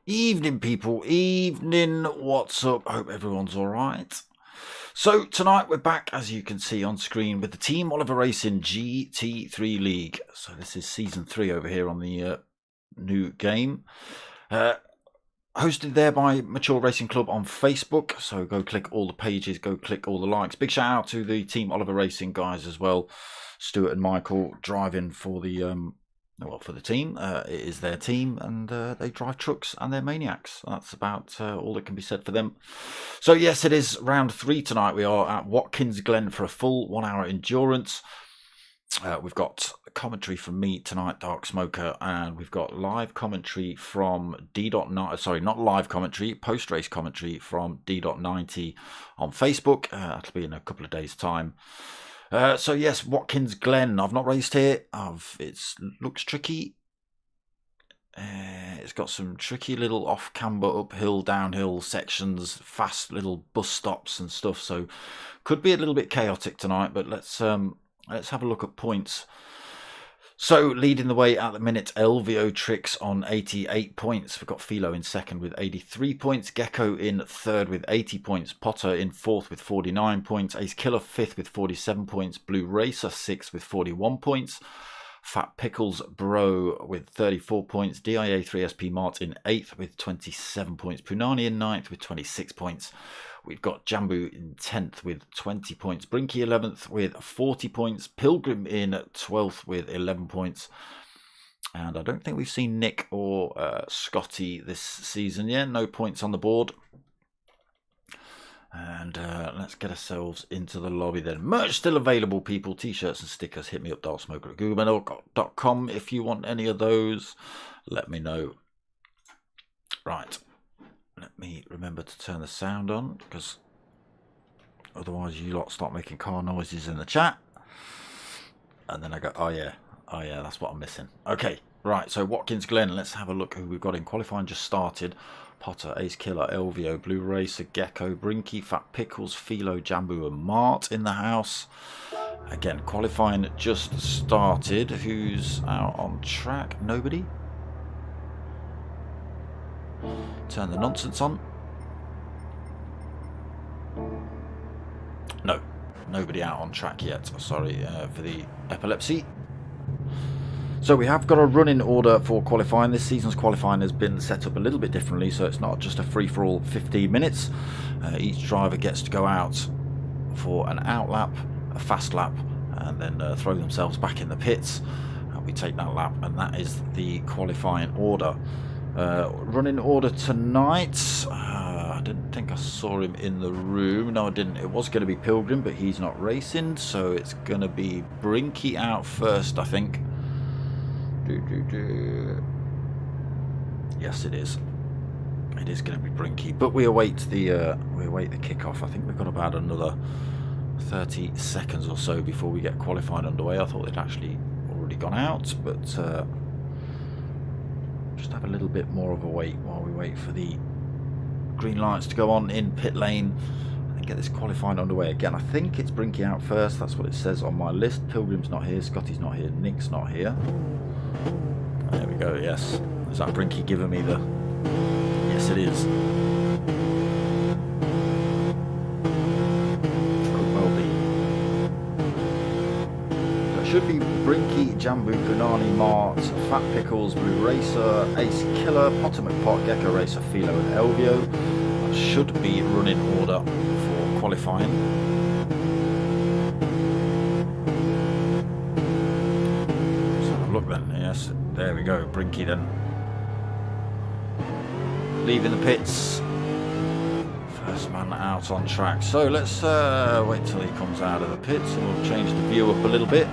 Evening, people. Evening. What's up? Hope everyone's all right. So tonight we're back, as you can see on screen, with the Team Oliver Racing GT3 League. So this is season 3 over here on the new game. Hosted there by Mature Racing Club on Facebook. So go click all the pages, go click all the likes. Big shout out to the Team Oliver Racing guys as well. Stuart and Michael driving for the for the team. It is their team, and they drive trucks and they're maniacs. That's about all that can be said for them. So yes, it is round 3 tonight. We are at Watkins Glen for a full 1 hour endurance. We've got commentary from me tonight, Dark Smoker, and we've got live commentary from D.9, sorry, not live commentary, post-race commentary from D.90 on Facebook. That'll be in a couple of days' time. So yes, Watkins Glen. I've not raced here. It looks tricky. It's got some tricky little off-camber, uphill, downhill sections, fast little bus stops and stuff. So could be a little bit chaotic tonight. But let's have a look at points. So leading the way at the minute, LVO Tricks on 88 points. We've got Philo in second with 83 points. Gecko in third with 80 points. Potter in fourth with 49 points. Ace Killer fifth with 47 points. Blue Racer sixth with 41 points. Fat Pickles Bro with 34 points. DIA 3SP Mart in 8th with 27 points. Punani in 9th with 26 points. We've got Jambu in 10th with 20 points. Brinky 11th with 40 points. Pilgrim in 12th with 11 points. And I don't think we've seen Nick or Scotty this season yet. No points on the board. And let's get ourselves into the lobby then. Merch still available, people. T-shirts and stickers. Hit me up, darksmoker@googlemail.com. If you want any of those, let me know. Right. Let me remember to turn the sound on, because otherwise you lot start making car noises in the chat. And then I go, oh yeah, that's what I'm missing. Okay, right, so Watkins Glen. Let's have a look who we've got in qualifying. Just started. Potter, Ace Killer, LVO, Blue Racer, Gecko, Brinky, Fat Pickles, Philo, Jambu and Mart in the house. Again, qualifying just started. Who's out on track? Nobody? Turn the nonsense on. No, nobody out on track yet. Sorry for the epilepsy. So we have got a running order for qualifying. This season's qualifying has been set up a little bit differently, so it's not just a free-for-all 15 minutes. Each driver gets to go out for an out lap, a fast lap, and then throw themselves back in the pits. And we take that lap, and that is the qualifying order. Running order tonight. I didn't think I saw him in the room. No, I didn't. It was going to be Pilgrim, but he's not racing, so it's going to be Brinky out first, I think. Yes, it is. It is going to be Brinky, but we await the kickoff. I think we've got about another 30 seconds or so before we get qualifying underway. I thought they'd actually already gone out, but just have a little bit more of a wait while we wait for the green lights to go on in pit lane and get this qualifying underway again. I think it's Brinky out first. That's what it says on my list. Pilgrim's not here. Scotty's not here. Nick's not here. There we go. Yes. Is that Brinky giving me the... Yes, it is. Should be Brinky, Jambu, Punani, Mart, Fat Pickles, Blue Racer, Ace Killer, Potter McPot, Gecko Racer, Philo and LVO. That should be running order for qualifying. There we go, Brinky then. Leaving the pits. First man out on track. So let's wait till he comes out of the pits and we'll change the view up a little bit.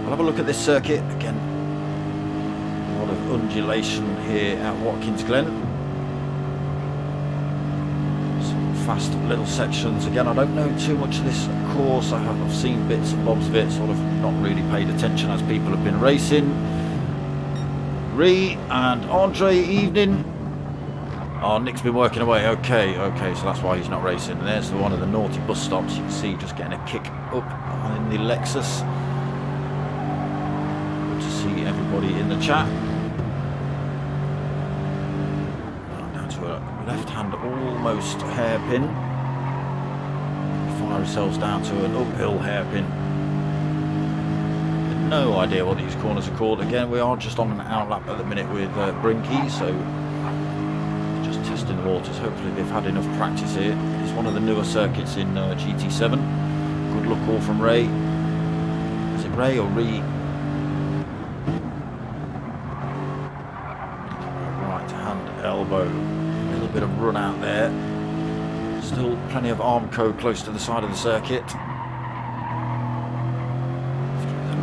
We'll have a look at this circuit. Again, a lot of undulation here at Watkins Glen. Some fast little sections. Again, I don't know too much of this course. I've seen bits and bobs of it, sort of not really paid attention as people have been racing. Ree and Andre, evening. Oh, Nick's been working away. Okay, so that's why he's not racing. And there's one of the naughty bus stops. You can see just getting a kick up in the Lexus. Good to see everybody in the chat. Down to a left hand, almost hairpin. Fire ourselves down to an uphill hairpin. No idea what these corners are called. Again, we are just on an outlap at the minute with Brinky, so just testing the waters. Hopefully they've had enough practice here. It's one of the newer circuits in GT7. Good luck all from Ray. Is it Ray or Ree? Right hand elbow. A little bit of run out there. Still plenty of Armco close to the side of the circuit.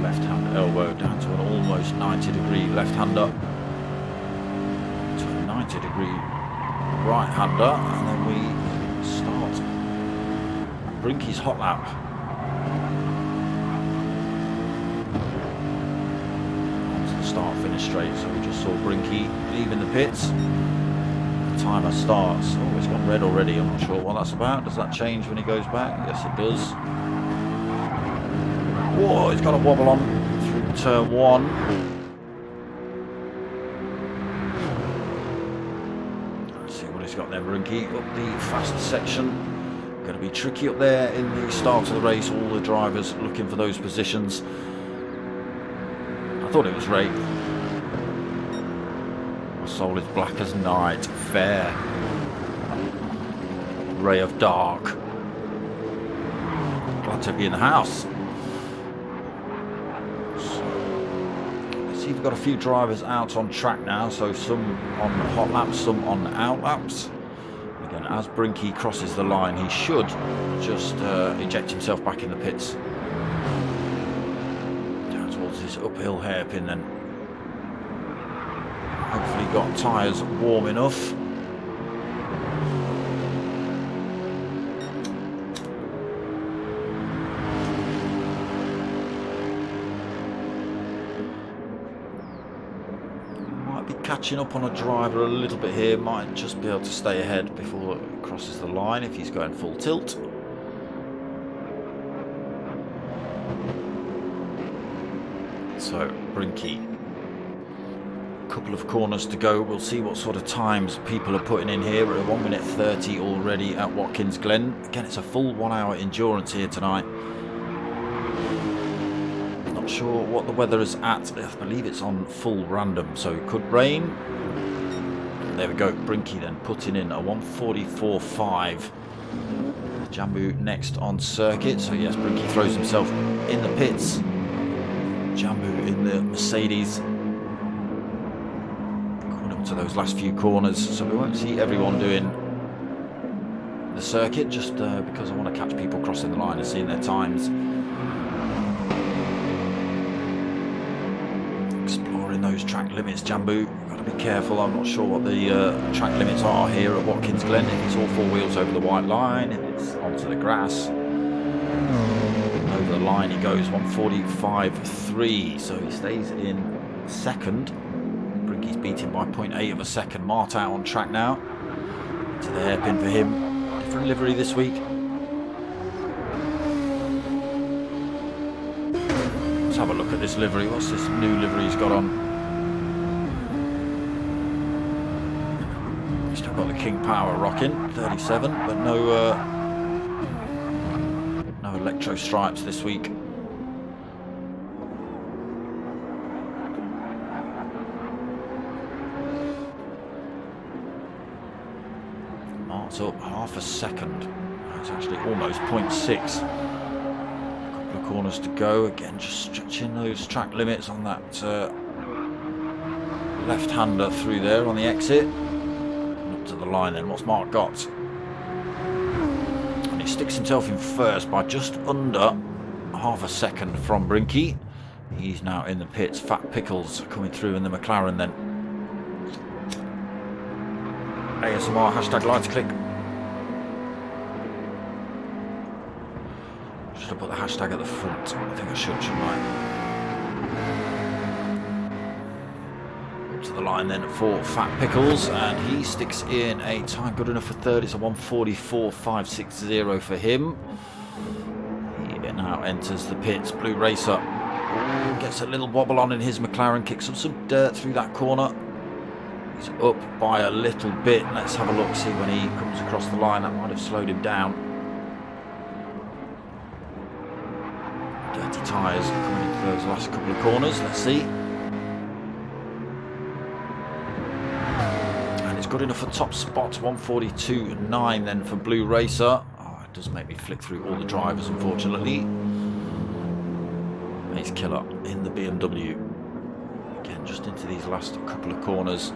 Left hand elbow down to an almost 90-degree left hander. To a 90-degree right hander, and then we start Brinky's hot lap. Onto the start finish straight, so we just saw Brinky leaving the pits. The timer starts. Oh, it's gone red already. I'm not sure what that's about. Does that change when he goes back? Yes, it does. Whoa, he's got a wobble on through turn one. Let's see what he's got there, Brinky. Up the fast section. Going to be tricky up there in the start of the race. All the drivers looking for those positions. I thought it was Ray. My soul is black as night. Fair. Ray of dark. Glad to be in the house. You've got a few drivers out on track now, so some on hot laps, some on out laps. Again, as Brinky crosses the line, he should just eject himself back in the pits. Down towards his uphill hairpin then. Hopefully got tyres warm enough. Catching up on a driver a little bit here, might just be able to stay ahead before it crosses the line if he's going full tilt. So Brinky, a couple of corners to go. We'll see what sort of times people are putting in here. We're at 1 minute 30 already at Watkins Glen. Again, it's a full 1 hour endurance here tonight. Not sure what the weather is at. I believe it's on full random, so it could rain. There we go, Brinky then putting in a 1:44.5. Jambu next on circuit, so yes, Brinky throws himself in the pits. Jambu in the Mercedes. Going up to those last few corners, so we won't see everyone doing the circuit, just because I want to catch people crossing the line and seeing their times. Exploring those track limits, Jambu. Got to be careful. I'm not sure what the track limits are here at Watkins Glen. If it's all four wheels over the white line, if it's onto the grass. Over the line he goes, 1:45.3. So he stays in second. Brinky's beaten by 0.8 of a second. Mart out on track now. To the hairpin for him. Different livery this week. Let's have a look at this livery. What's this new livery he's got on? He's still got the King Power rocking, 37, but no electro stripes this week. Mark's up half a second. That's actually almost 0.6. Corners to go again, just stretching those track limits on that left-hander through there on the exit. Up to the line then. What's Mark got? And he sticks himself in first by just under half a second from Brinky. He's now in the pits. Fat Pickles coming through in the McLaren then. ASMR hashtag lights click. Should I put the hashtag at the front? I think I shouldn't I? Up to the line then for Fat Pickles, and he sticks in a time good enough for third. It's a 1:44.560 for him. He now enters the pits. Blue Racer gets a little wobble on in his McLaren, kicks up some dirt through that corner. He's up by a little bit. Let's have a look, see when he comes across the line. That might have slowed him down. Dirty tyres coming into those last couple of corners. Let's see. And it's good enough for top spot. 1:42.9 then for Blue Racer. Oh, it does make me flick through all the drivers, unfortunately. He's killer in the BMW. Again, just into these last couple of corners.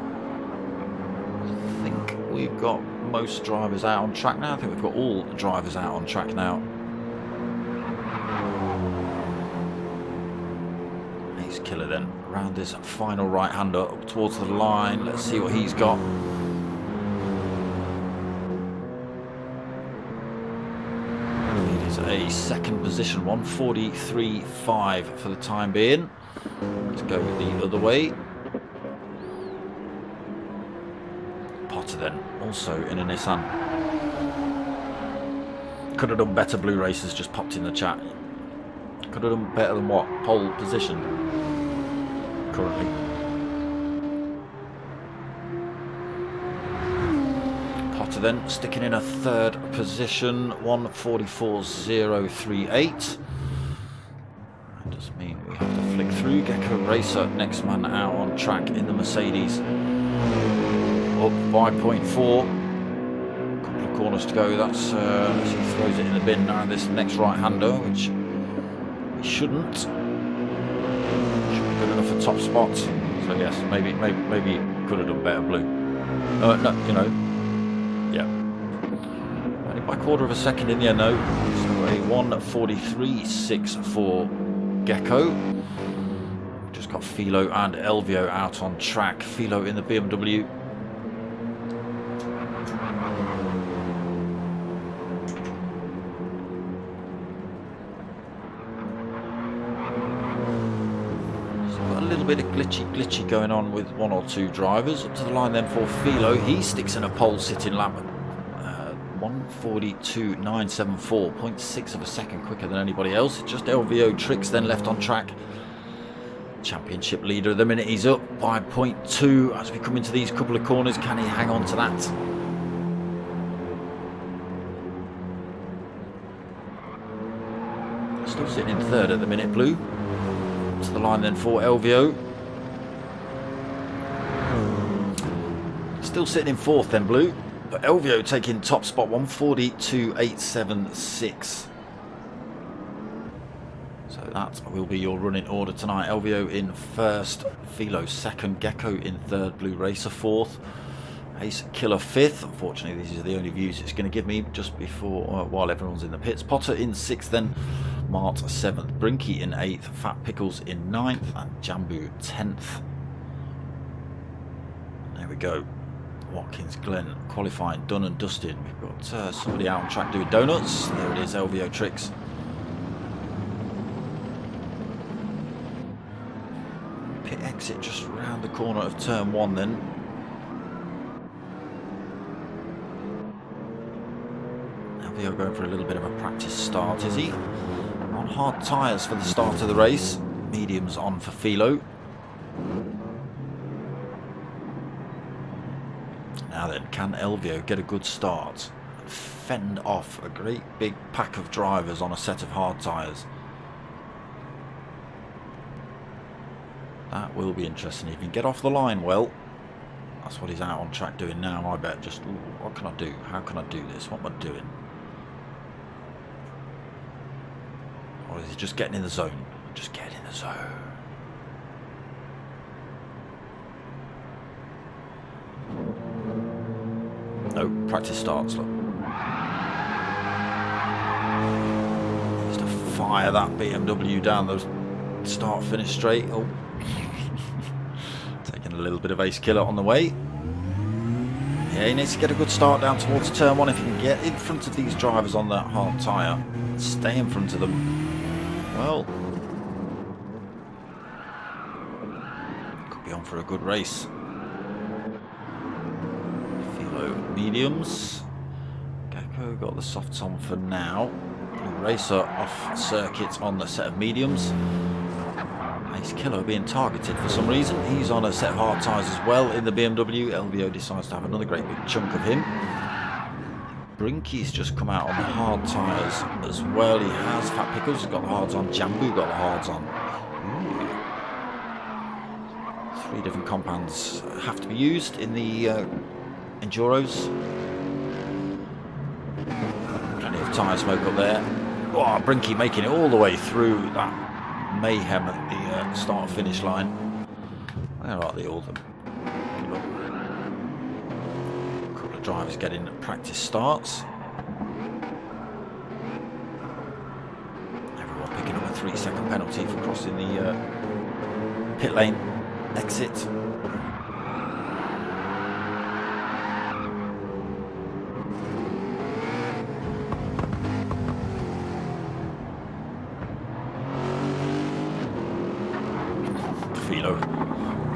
I think we've got most drivers out on track now. I think we've got all the drivers out on track now. He's killer then. Around this final right-hander up towards the line. Let's see what he's got. A second position, 1:43.5 for the time being. Let's go the other way. Potter then, also in a Nissan. Could have done better. Blue Racers just popped in the chat. Could have done better than what? Pole position currently. Then sticking in a third position, 1:44.038. That does mean we have to flick through. Gecko Racer, next man out on track in the Mercedes. Up by 0.4. Couple of corners to go. That's as he throws it in the bin now. This next right-hander, which he shouldn't. Should be good enough for top spot. So yes, maybe could have done better. Blue. No, you know. Yeah, only by a quarter of a second in the end though. So a 1:43.6 for Gecko. Just got Philo and Elvio out on track. Philo in the BMW. So a little bit of glitchy going on with one or two drivers. Up to the line then for Philo. He sticks in a pole sitting lap. 1:42.974, 0.6 of a second quicker than anybody else. It's just Elvio Tricks then left on track. Championship leader at the minute. He's up by 0.2 as we come into these couple of corners. Can he hang on to that? Still sitting in third at the minute, Blue. To the line then for Elvio. Still sitting in fourth then, Blue. But Elvio taking top spot, 1:42.876. So that will be your running order tonight. Elvio in first, Philo second, Gecko in third, Blue Racer fourth, Ace Killer fifth. Unfortunately, these are the only views it's going to give me just before, while everyone's in the pits. Potter in sixth then, Mart seventh, Brinky in eighth, Fat Pickles in ninth, and Jambu 10th. There we go. Watkins Glen qualifying done and dusted. We've got somebody out on track doing donuts. There it is, Elvio Tricks. Pit exit just round the corner of turn one then. Elvio going for a little bit of a practice start, is he? On hard tyres for the start of the race. Mediums on for Philo. Now then, can Elvio get a good start and fend off a great big pack of drivers on a set of hard tyres? That will be interesting. If he can get off the line well, that's what he's out on track doing now, I bet. Just, ooh, what can I do? How can I do this? What am I doing? Or is he just getting in the zone? Just getting in the zone. Oh, practice starts, look. Just to fire that BMW down the start-finish straight. Oh. Taking a little bit of ace killer on the way. Yeah, he needs to get a good start down towards turn 1. If you can get in front of these drivers on that hard tyre, stay in front of them. Well, could be on for a good race. Philo mediums. Gecko got the softs on for now. Blue Racer off circuit on the set of mediums. Ace Killer being targeted for some reason. He's on a set of hard tyres as well in the BMW. LVO decides to have another great big chunk of him. Brinky's just come out on the hard tyres as well. He has. Fat Pickles has got the hards on. Jambu got the hards on. Ooh. 3 different compounds have to be used in the Enduros. Plenty of tyre smoke up there. Oh, Brinky making it all the way through that mayhem at the start-finish line. Where are they all? A couple of drivers getting practice starts. Everyone picking up a 3-second penalty for crossing the pit lane exit.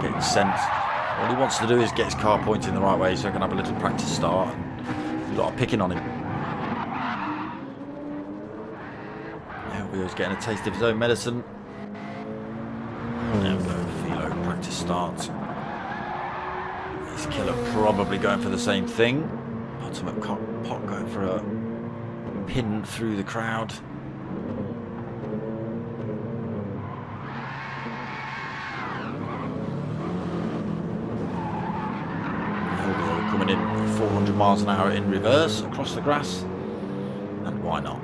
Getting sent. All he wants to do is get his car pointing the right way so I can have a little practice start, and a lot of picking on him. Elvio's getting a taste of his own medicine. There we go, Philo, practice start. Ace Killer probably going for the same thing. Ultimate Pot going for a pin through the crowd. Coming in 400 miles an hour in reverse across the grass, and why not?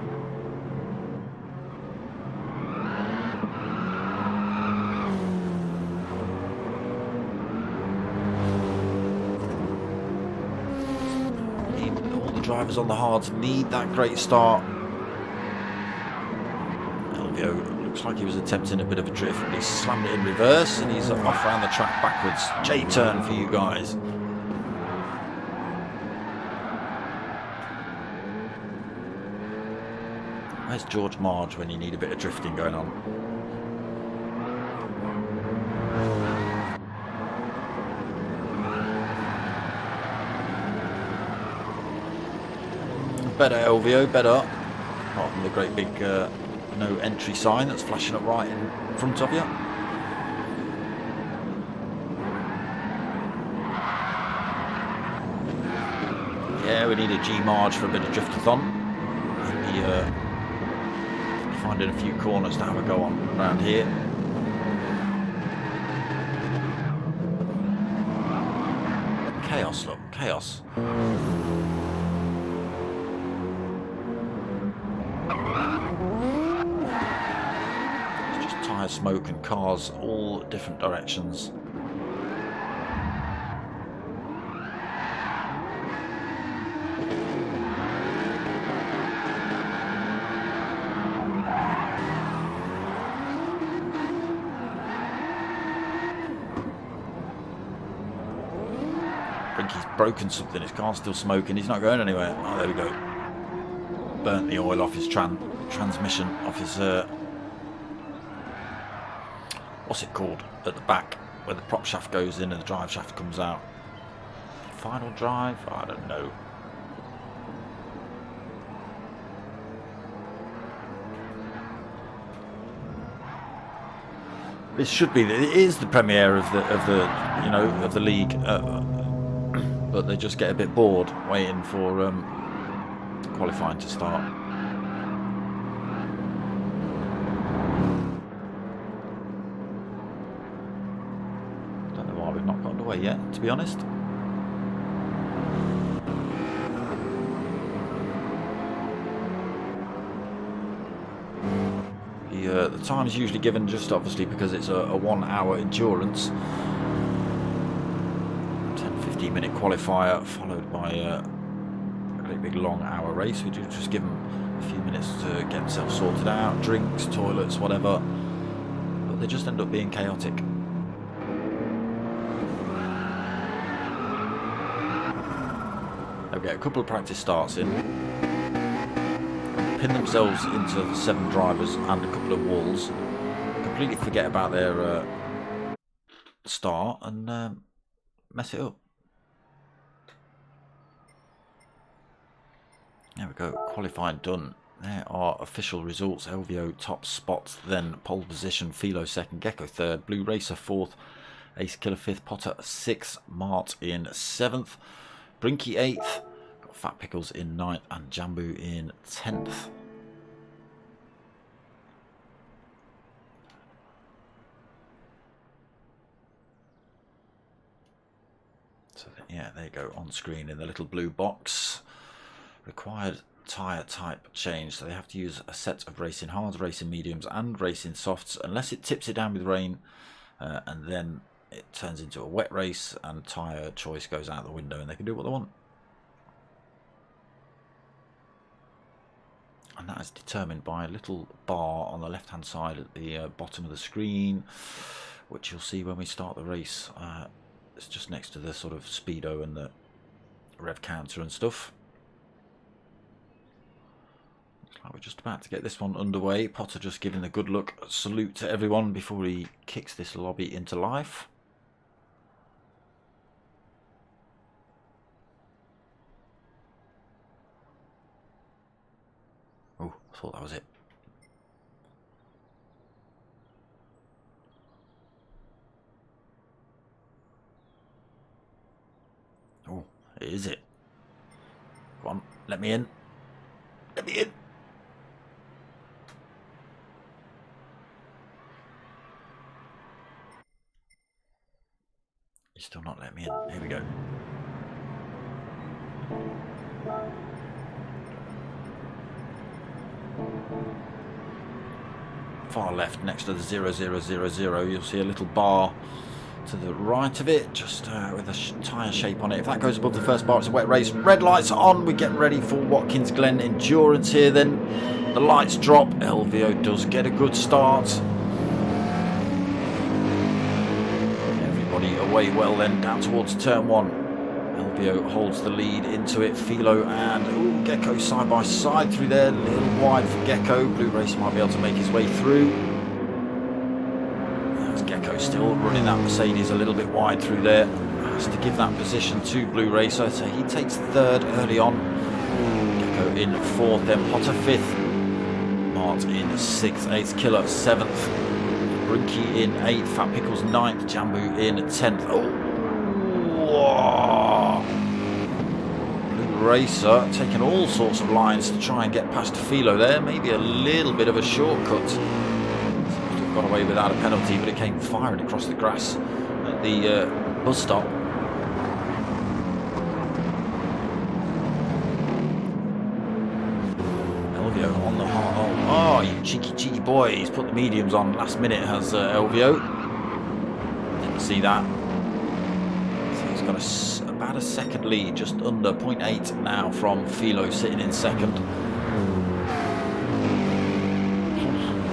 All the drivers on the hards need that great start. Elvio looks like he was attempting a bit of a drift, but he slammed it in reverse and he's off around the track backwards. J-turn for you guys. Where's George Marge when you need a bit of drifting going on? Better, LVO, better. Apart from the great big no entry sign that's flashing up right in front of you. Yeah, we need a G Marge for a bit of driftathon. Finding a few corners to have a go on around here. Chaos, look, chaos. It's just tyre smoke and cars all different directions. He's broken something, his car's still smoking, he's not going anywhere. Oh, there we go. Burnt the oil off his transmission, off his what's it called at the back where the prop shaft goes in and the drive shaft comes out. Final drive? I don't know. It should be. It is the premiere of the you know, of the league. But they just get a bit bored waiting for qualifying to start. Don't know why we've not got underway yet, to be honest. The time is usually given just obviously because it's a 1 hour endurance. 10-15 minute qualifier followed by great big long hour race. We do just give them a few minutes to get themselves sorted out, drinks, toilets, whatever, but they just end up being chaotic. They'll get a couple of practice starts in, pin themselves into 7 drivers and a couple of walls, completely forget about their start and mess it up. There we go, qualifying done. There are official results. LVO top spots, then pole position, Philo second, Gecko third, Blue Racer fourth, Ace Killer fifth, Potter sixth, Mart in 7th, Brinky 8th, got Fat Pickles in 9th and Jambu in 10th. So yeah, there you go, on screen in the little blue box. Required tyre type change, so they have to use a set of racing hards, racing mediums and racing softs, unless it tips it down with rain, and then it turns into a wet race and tyre choice goes out the window and they can do what they want. And that is determined by a little bar on the left hand side at the bottom of the screen, which you'll see when we start the race. It's just next to the sort of speedo and the rev counter and stuff. We're just about to get this one underway. Potter just giving the good luck salute to everyone before he kicks this lobby into life. Oh, I thought that was it. Oh, is it? Come on, let me in. Let me in. He's still not letting me in. Here we go. Far left, next to the 0000, you'll see a little bar to the right of it, just with a tyre shape on it. If that goes above the first bar, it's a wet race. Red lights are on. We get ready for Watkins Glen Endurance here then. The lights drop. LVO does get a good start. Away well then, down towards turn 1. LVO holds the lead into it. Philo and Gecko side by side through there. A little wide for Gecko. Blue Racer might be able to make his way through. There's Gecko still running that Mercedes a little bit wide through there. Has to give that position to Blue Racer, so he takes 3rd early on. Gecko in 4th, then Potter 5th. Mart in 6th, Ace Killer 7th. Brinky in 8th, Fat Pickles 9th, Jambu in 10th. Oh, Blue Racer taking all sorts of lines to try and get past Philo there. Maybe a little bit of a shortcut. Seems to have got away without a penalty, but it came firing across the grass at the bus stop. On the hard. Oh, you cheeky boy. He's put the mediums on last minute, has LVO. Didn't see that. So he's got about a second lead, just under 0.8 now from Philo sitting in 2nd.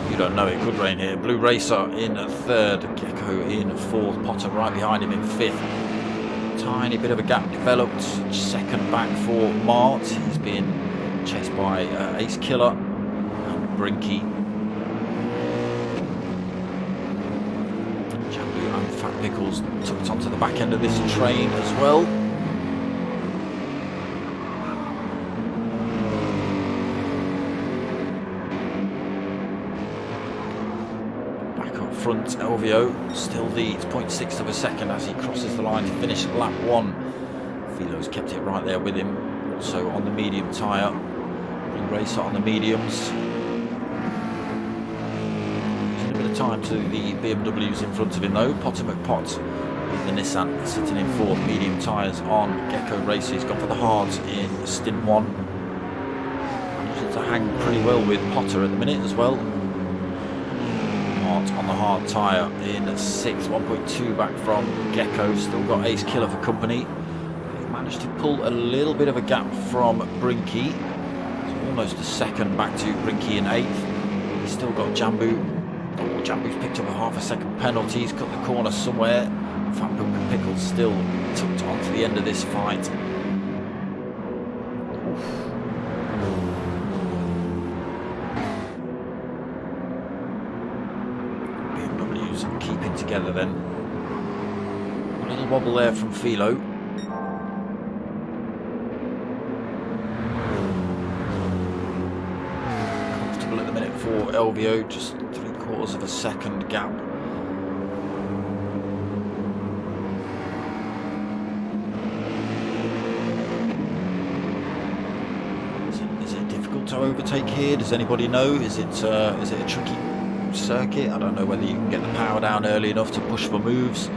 You don't know, it could rain here. Blue Racer in 3rd, Gecko in 4th, Potter right behind him in 5th. Tiny bit of a gap developed. 2nd back for Mart. He's been chased by Ace Killer and Brinky. Jambu and Fat Pickles tucked onto the back end of this train as well. Back up front, LVO still leads 0.6 of a second as he crosses the line to finish lap 1. Philo's kept it right there with him, also on the medium tyre. Racer on the mediums. Losing a bit of time to the BMWs in front of him though. Potter McPot with the Nissan sitting in 4th, medium tyres on Gecko Racer. He's gone for the hards in stint 1. Managing to hang pretty well with Potter at the minute as well. Mart on the hard tyre in 6th, 1.2 back from Gecko. Still got Ace Killer for company. He managed to pull a little bit of a gap from Brinky. It's almost a second back to Brinky in 8th. He's still got Jambu. Oh, Jambu's picked up a half a second penalty. He's cut the corner somewhere. Fat Pickles still tucked on to the end of this fight. BMW's keeping together then. A little wobble there from Philo. Comfortable at the minute for Elvio, just 3/4 of a second gap. To overtake here? Does anybody know? Is it a tricky circuit? I don't know whether you can get the power down early enough to push for moves.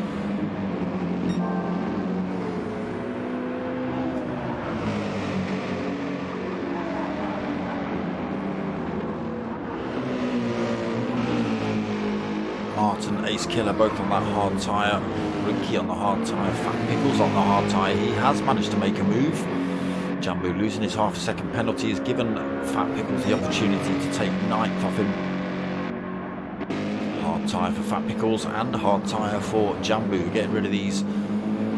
Martin, Ace Killer both on that hard tyre. Ricky on the hard tyre. Fat Pickles on the hard tyre. He has managed to make a move. Jambu losing his half a second penalty has given Fat Pickles the opportunity to take 9th off him. Hard tyre for Fat Pickles and hard tyre for Jambu. Getting rid of these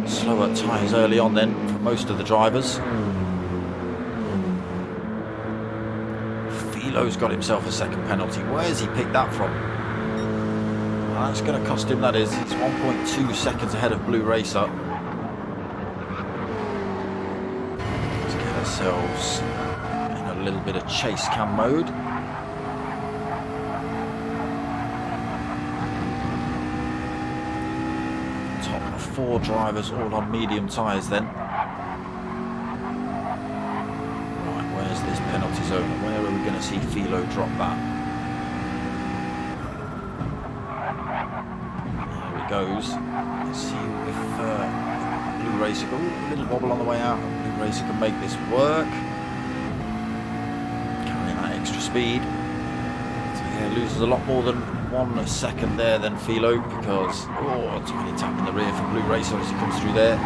slower tyres early on then for most of the drivers. Philo's got himself a second penalty. Where's he picked that from? Well, that's going to cost him, that is. It's 1.2 seconds ahead of Blue Racer. Ourselves in a little bit of chase cam mode. Top 4 drivers all on medium tyres then. Right, where's this penalty zone? Where are we going to see Philo drop that? Here he goes. Let's see if Blue Racer, a little wobble on the way out. Blue Racer can make this work. Carrying that extra speed. So yeah, loses a lot more than 1 second there than Philo, because a tiny tap in the rear for Blue Racer as he comes through there.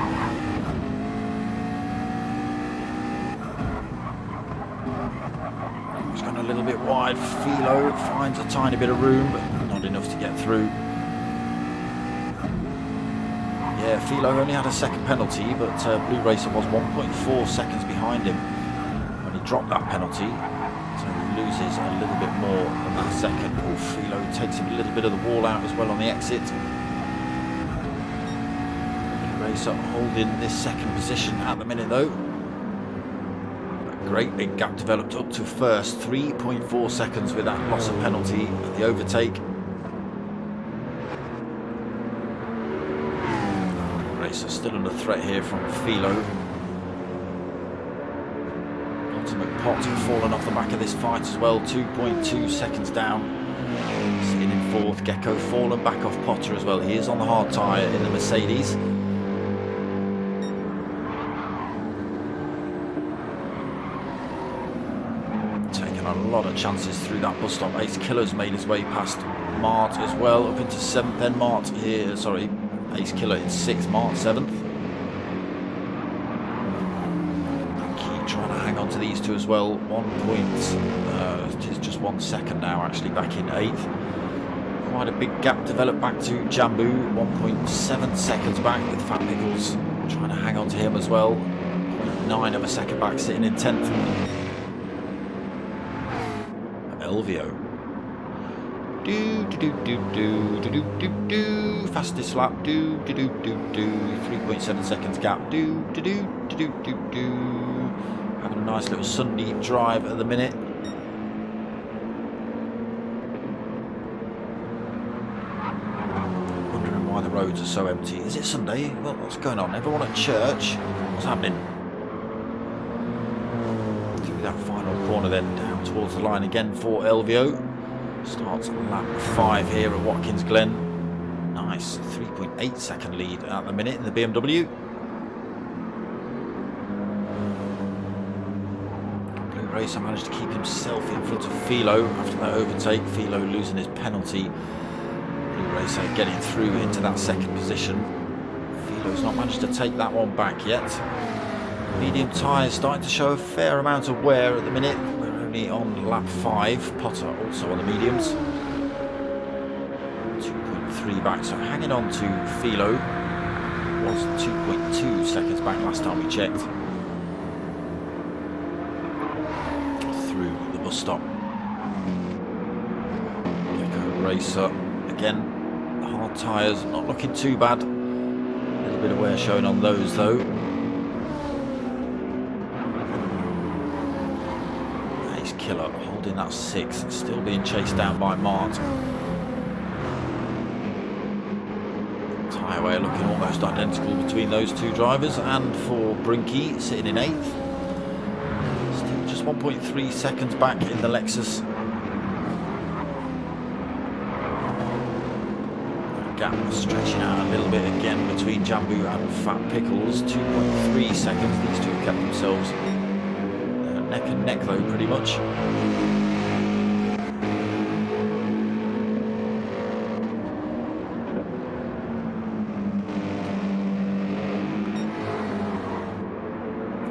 He's gone a little bit wide. Philo finds a tiny bit of room, but not enough to get through. Yeah, Philo only had a second penalty, but Blue Racer was 1.4 seconds behind him when he dropped that penalty. So he loses a little bit more than that second. Oh, Philo takes him a little bit of the wall out as well on the exit. Blue Racer holding this second position at the minute though. A great big gap developed up to first, 3.4 seconds with that loss of penalty at the overtake. Still under threat here from Philo. Ultimate Pot fallen off the back of this fight as well, 2.2 seconds down. Sitting in 4th, Gecko fallen back off Potter as well. He is on the hard tyre in the Mercedes. Taking a lot of chances through that bus stop. Ace Killer's made his way past Mart as well, up into 7th, then Mart here, sorry. Ace Killer in 6th, Mart 7th. Keep trying to hang on to these two as well. 1 point, just 1 second now actually back in 8th. Quite a big gap developed back to Jambu. 1.7 seconds back with Fat Pickles trying to hang on to him as well. 0.9 of a second back sitting in 10th. Elvio. Fastest lap. 3.7 seconds gap. Having a nice little Sunday drive at the minute. Wondering why the roads are so empty. Is it Sunday? What's going on? Everyone at church? What's happening? Through that final corner then, down towards the line again for Elvio. Starts lap 5 here at Watkins Glen. Nice 3.8 second lead at the minute in the BMW. Blue Racer managed to keep himself in front of Philo after that overtake. Philo losing his penalty. Blue Racer getting through into that second position. Philo's not managed to take that one back yet. Medium tyres starting to show a fair amount of wear at the minute. We're only on lap 5. Potter also on the mediums. 2.3 back, so hanging on to Philo. Was 2.2 seconds back last time we checked. Through the bus stop. Gecko Racer again. Hard tyres, not looking too bad. A little bit of wear showing on those though. Killer holding that 6, still being chased down by Mart. Tyre wear looking almost identical between those two drivers, and for Brinky sitting in 8th. Still just 1.3 seconds back in the Lexus. Gap stretching out a little bit again between Jambu and Fat Pickles. 2.3 seconds. These two have kept themselves neck and neck though, pretty much.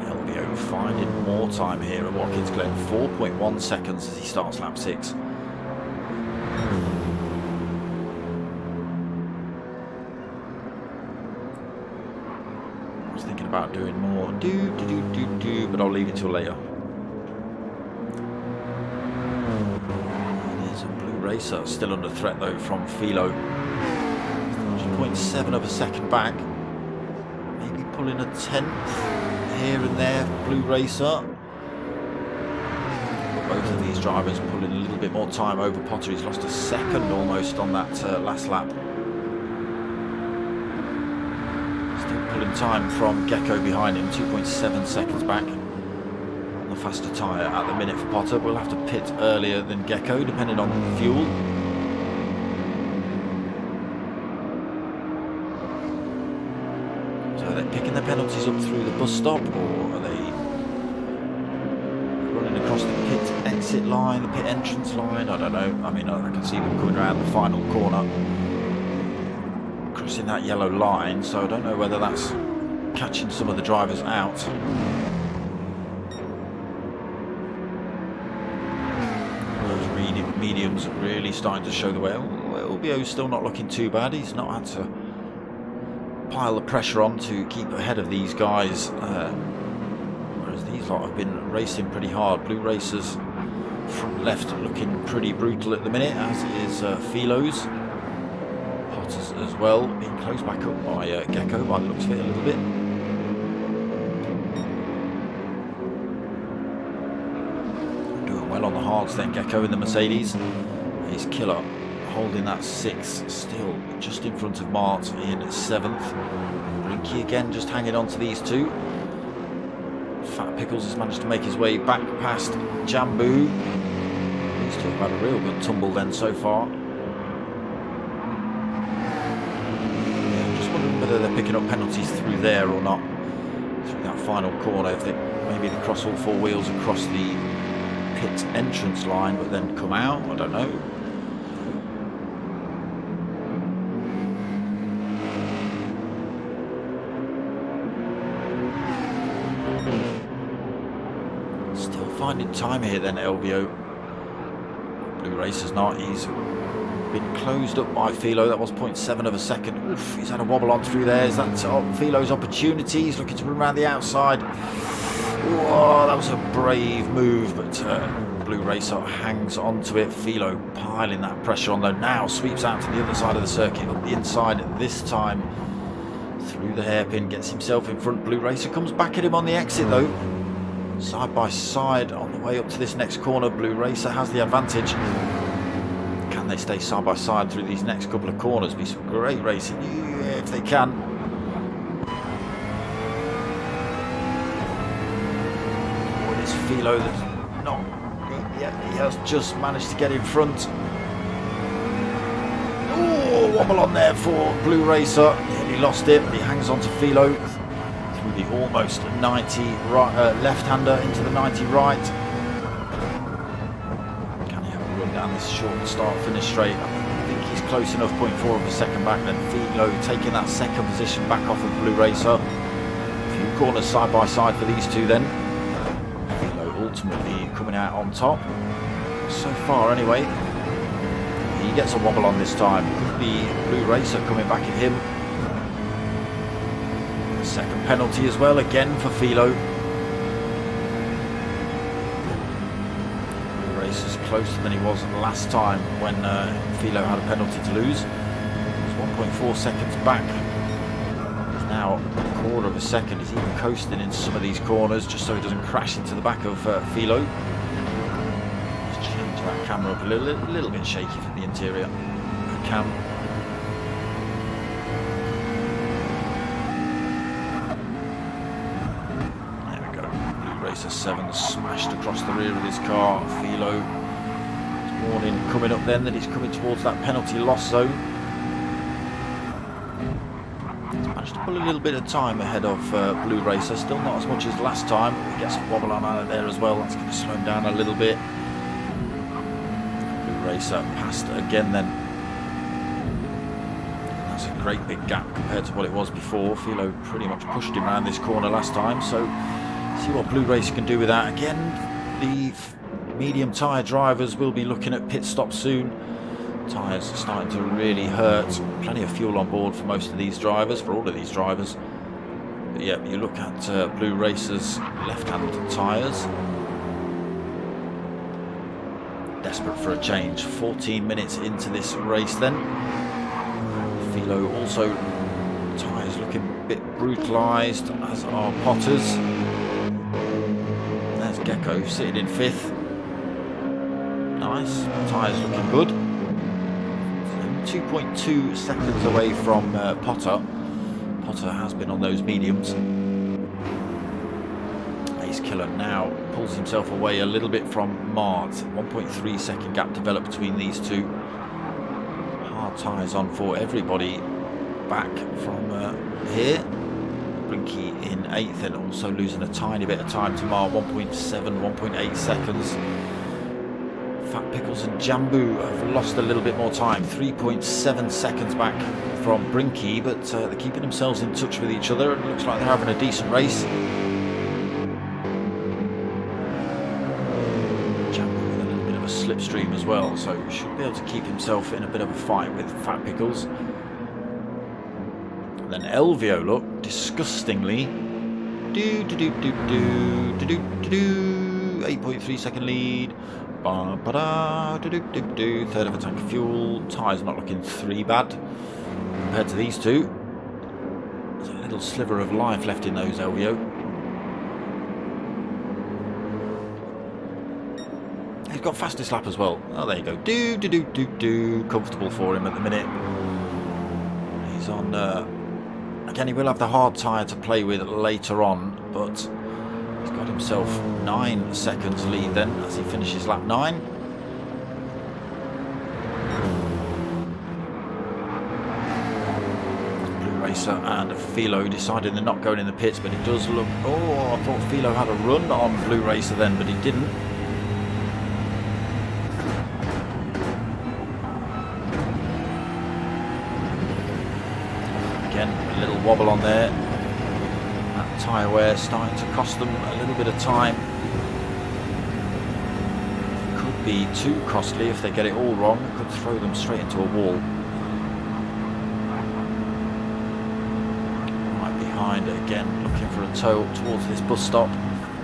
LBO finding more time here at Watkins Glen. 4.1 seconds as he starts lap 6. I was thinking about doing more but I'll leave it till later. Racer still under threat though from Philo. 0.7 of a second back. Maybe pulling a 10th here and there. Blue Racer. Both of these drivers pulling a little bit more time over Potter. He's lost a second almost on that last lap. Still pulling time from Gecko behind him. 2.7 seconds back. Faster tyre at the minute for Potter. We'll have to pit earlier than Gecko depending on fuel. So are they picking their penalties up through the bus stop, or are they running across the pit exit line, the pit entrance line? I don't know. I mean, I can see them coming around the final corner, crossing that yellow line, so I don't know whether that's catching some of the drivers out. Mediums really starting to show the way. LBO's still not looking too bad. He's not had to pile the pressure on to keep ahead of these guys, whereas these lot have been racing pretty hard. Blue Racers front left looking pretty brutal at the minute, as is Philo's. Potter's as well, being closed back up by Gecko by the looks of it a little bit. Well on the hards then, Gecko in the Mercedes. He's killer, holding that 6, still just in front of Mart in 7th. Brinky again just hanging on to these two. Fat Pickles has managed to make his way back past Jambu. These two have had a real good tumble then so far. Yeah, just wondering whether they're picking up penalties through there or not. Through that final corner, if they maybe they cross all 4 wheels across the pit entrance line but then come out, I don't know. Still finding time here then, LBO. Blue Racer's not. He's been closed up by Philo. That was 0.7 of a second. Oof, he's had a wobble on through there. Is that Philo's opportunity? He's looking to run around the outside. Whoa, that was a brave move, but Blue Racer hangs onto it. Philo piling that pressure on though. Now sweeps out to the other side of the circuit, up the inside this time. Through the hairpin, gets himself in front. Blue Racer comes back at him on the exit though. Side by side on the way up to this next corner. Blue Racer has the advantage. Can they stay side by side through these next couple of corners? Be some great racing, yeah, if they can. Philo that's not, he has just managed to get in front. Oh, wobble on there for Blue Racer. Nearly lost it, but he hangs on to Philo through the almost 90 right, left-hander into the 90 right. Can he have a run down this short start-finish straight? I think he's close enough, 0.4 of a second back. Then Philo taking that second position back off of Blue Racer. A few corners side by side for these two then. Philo ultimately coming out on top. So far anyway. He gets a wobble on this time. Could be Blue Racer coming back at him. Second penalty as well, again for Philo. Blue Racer's closer than he was last time when Philo had a penalty to lose. He's 1.4 seconds back. He's now a quarter of a second. He's even coasting into some of these corners just so he doesn't crash into the back of Philo. Let's change that camera up a little bit shaky from the interior. Cam. Racer 7 smashed across the rear of his car. Philo warning coming up then that he's coming towards that penalty loss zone. He's managed to pull a little bit of time ahead of Blue Racer, still not as much as last time. He gets a wobble on out of there as well, that's going to slow him down a little bit. Blue Racer passed again then. That's a great big gap compared to what it was before. Philo pretty much pushed him around this corner last time, so see what Blue Racer can do with that. Again, the medium tyre drivers will be looking at pit stop soon. Tyres are starting to really hurt. Plenty of fuel on board for most of these drivers, for all of these drivers. But yeah, you look at Blue Racer's left-hand tyres. Desperate for a change. 14 minutes into this race then. Philo also, tyres looking a bit brutalised, as are Potter's. Gecko sitting in 5th. Nice. Tyres looking good. 2.2 seconds away from Potter. Potter has been on those mediums. Ace Killer now pulls himself away a little bit from Mart. 1.3 second gap developed between these two. Hard tyres on for everybody back from here. Brinky in 8th and also losing a tiny bit of time to Mar, 1.7, 1.8 seconds. Fat Pickles and Jambu have lost a little bit more time, 3.7 seconds back from Brinky, but they're keeping themselves in touch with each other and it looks like they're having a decent race. Jambu with a little bit of a slipstream as well, so should be able to keep himself in a bit of a fight with Fat Pickles. Then Elvio, look, disgustingly, 8.3 second lead, third of a tank of fuel, tyres not looking 3 bad compared to these two. There's a little sliver of life left in those, Elvio. He's got fastest lap as well. Oh, there you go, comfortable for him at the minute. He's on. Again, he will have the hard tyre to play with later on, but he's got himself 9 seconds lead then as he finishes lap 9. Blue Racer and Philo decided they're not going in the pits, but it does look... Oh, I thought Philo had a run on Blue Racer then, but he didn't. A little wobble on there. That tyre wear starting to cost them a little bit of time. Could be too costly if they get it all wrong. It could throw them straight into a wall. Right behind again, looking for a tow towards this bus stop.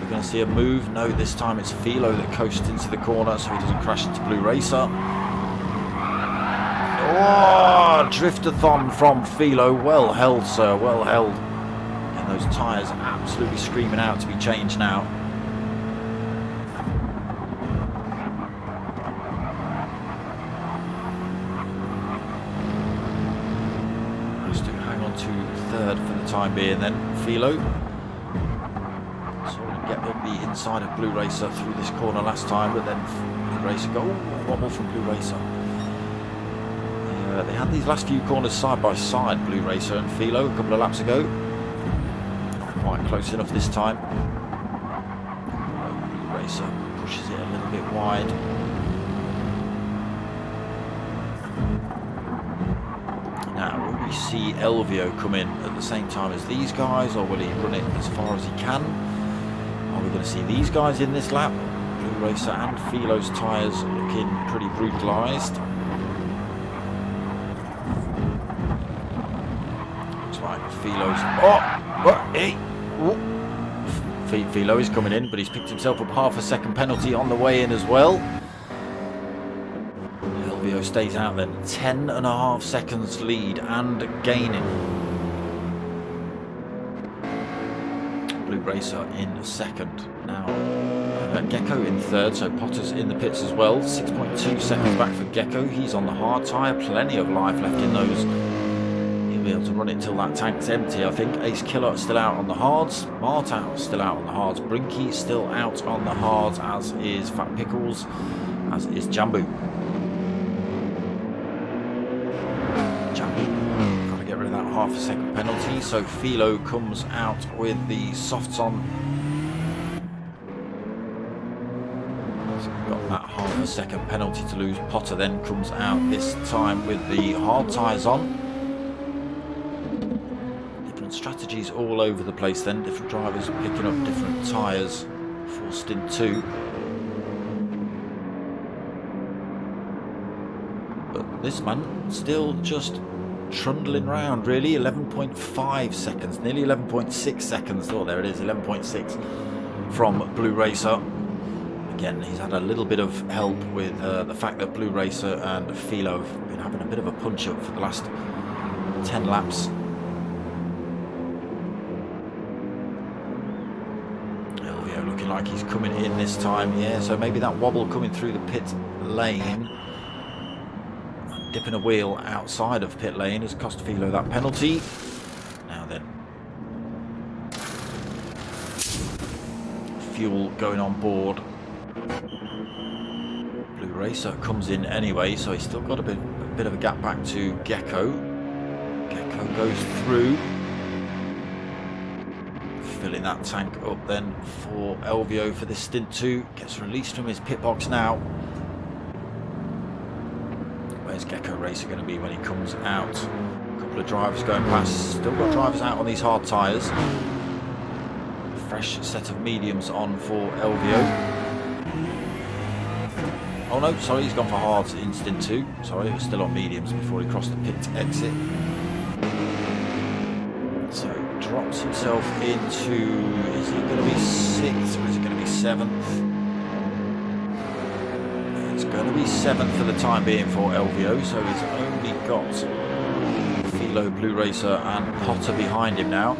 We're going to see a move. No, this time it's Philo that coasts into the corner so he doesn't crash into Blue Racer. Oh, driftathon from Philo. Well held, sir, well held. And those tyres absolutely screaming out to be changed now. Has to hang on to 3rd for the time being then. Philo. Saw him get up the inside of Blue Racer through this corner last time, but then Blue Racer go, wobble from Blue Racer. They had these last few corners side by side, Blue Racer and Philo, a couple of laps ago. Not quite close enough this time. Blue Racer pushes it a little bit wide. Now, will we see Elvio come in at the same time as these guys, or will he run it as far as he can? Are we going to see these guys in this lap? Blue Racer and Philo's tyres looking pretty brutalised. Looks like Philo's... Oh! What? Hey! Philo is coming in, but he's picked himself up half a second penalty on the way in as well. Elvio stays out then. 10.5 seconds lead and gaining. Blue Racer in second. Now, Gecko in third, so Potter's in the pits as well. 6.2 seconds back for Gecko. He's on the hard tyre. Plenty of life left in those. He'll be able to run it till that tank's empty, I think. Ace Killer still out on the hards. Martau still out on the hards. Brinky still out on the hards, as is Fat Pickles, as is Jambu. Got to get rid of that half a second penalty. So Philo comes out with the softs on. So we've got that half a second penalty to lose. Potter then comes out this time with the hard tyres on. Strategies all over the place then, different drivers picking up different tyres for stint 2. But this man still just trundling around really. 11.5 seconds, nearly 11.6 seconds. Oh, there it is, 11.6 from Blue Racer. Again, he's had a little bit of help with the fact that Blue Racer and Philo have been having a bit of a punch up for the last 10 laps. Looking like he's coming in this time, yeah, so maybe that wobble coming through the pit lane, dipping a wheel outside of pit lane has cost Philo that penalty. Now then, fuel going on board. Blue Racer comes in anyway, so he's still got a bit of a gap back to Gecko. Gecko goes through. Filling that tank up then for Elvio for this stint 2. Gets released from his pit box now. Where's Gecko Racer going to be when he comes out? A couple of drivers going past. Still got drivers out on these hard tyres. Fresh set of mediums on for Elvio. Oh no, sorry, he's gone for hards in stint 2. Sorry, it was still on mediums before he crossed the pit exit. So drops himself into, is he going to be 6th or is it going to be 7th? It's going to be 7th for the time being for Elvio, so he's only got Philo, Blue Racer and Potter behind him now.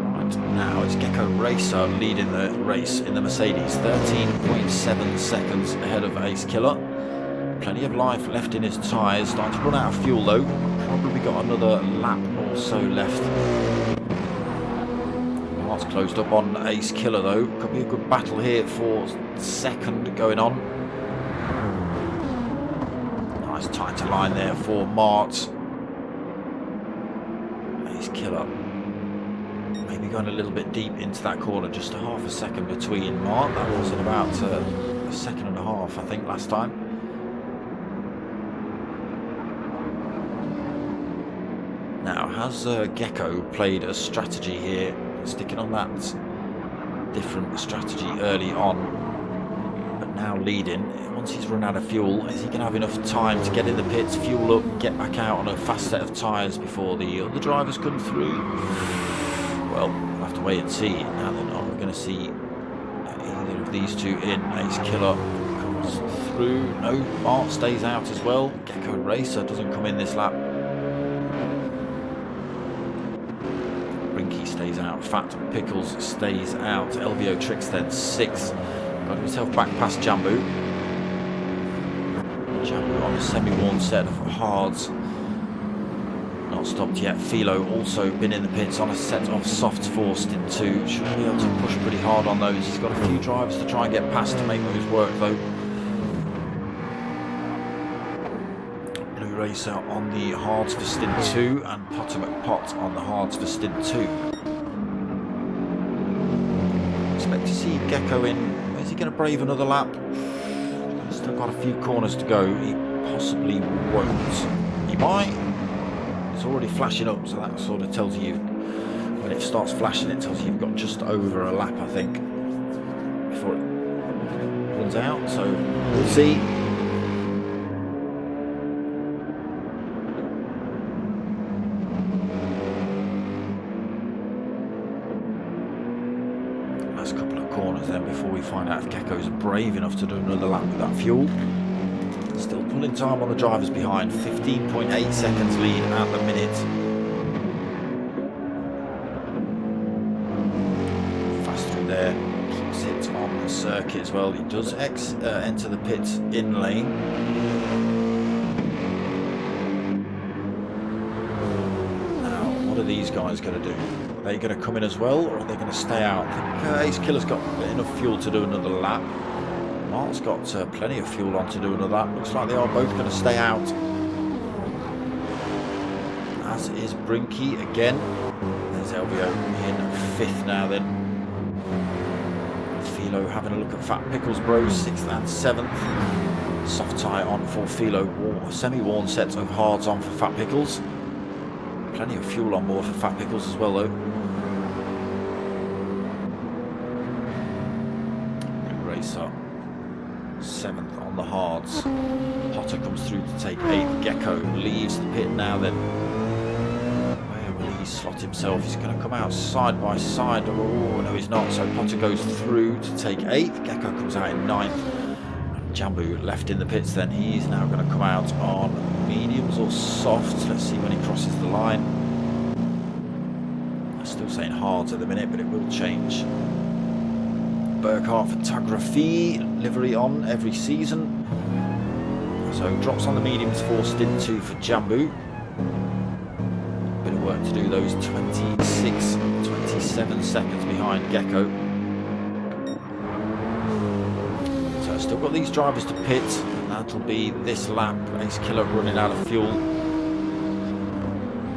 Right, now it's Gecko Racer leading the race in the Mercedes, 13.7 seconds ahead of Ace Killer. Plenty of life left in his tyres, starting to run out of fuel though. Probably got another lap or so left. Heart's closed up on Ace Killer though. Could be a good battle here for second going on. Nice tighter line there for Mart. Ace Killer maybe going a little bit deep into that corner, just a half a second between Mart. That was in about a second and a half I think last time. Now, has Gecko played a strategy here, sticking on that different strategy early on, but now leading? Once he's run out of fuel, is he going to have enough time to get in the pits, fuel up, get back out on a fast set of tyres before the other drivers come through? Well, we'll have to wait and see. Now then, are we going to see either of these two in? Ace Killer comes through. No, Mart stays out as well. Gecko Racer doesn't come in this lap. Brinky stays out, Fat Pickles stays out, Elvio Tricks then 6th, got himself back past Jambu. Jambu on a semi-worn set of hards, not stopped yet. Philo also been in the pits on a set of softs for stint 2, should be able to push pretty hard on those. He's got a few drivers to try and get past to make those work though. Racer on the hards for stint 2 and Potter McPot on the hards for stint 2. Expect to see Gecko in. Is he going to brave another lap? He's going to still got a few corners to go. He possibly won't. He might. It's already flashing up, so that sort of tells you, when it starts flashing, it tells you you've got just over a lap, I think, before it runs out. So we'll see. Last couple of corners then before we find out if Gecko's brave enough to do another lap with that fuel. Still pulling time on the drivers behind. 15.8 seconds lead at the minute. Fast through there. Keeps it on the circuit as well. He does enter the pits in lane. Now, what are these guys going to do? Are they going to come in as well, or are they going to stay out? I think Ace Killer's got enough fuel to do another lap. Mart's got plenty of fuel on to do another lap. Looks like they are both going to stay out. As is Brinky again. There's LVO in 5th now then. Philo having a look at Fat Pickles Bros, 6th and 7th. Soft tyre on for Philo. Semi-worn set of hards on for Fat Pickles. Plenty of fuel on board for Fat Pickles as well though. Blue Racer 7th on the hards. Potter comes through to take 8th. Gecko leaves the pit now then. Where will he slot himself? He's going to come out side by side. Oh no, he's not. So Potter goes through to take 8th. Gecko comes out in 9th. And Jambu left in the pits then. He's now going to come out on mediums or softs. Let's see when he crosses the line. I'm still saying hards at the minute, but it will change. Burkhardt Photography livery on every season. So drops on the mediums for stint 2 for Jambu. Bit of work to do, those 26, 27 seconds behind Gecko. So still got these drivers to pit, and that'll be this lap. Ace Killer running out of fuel.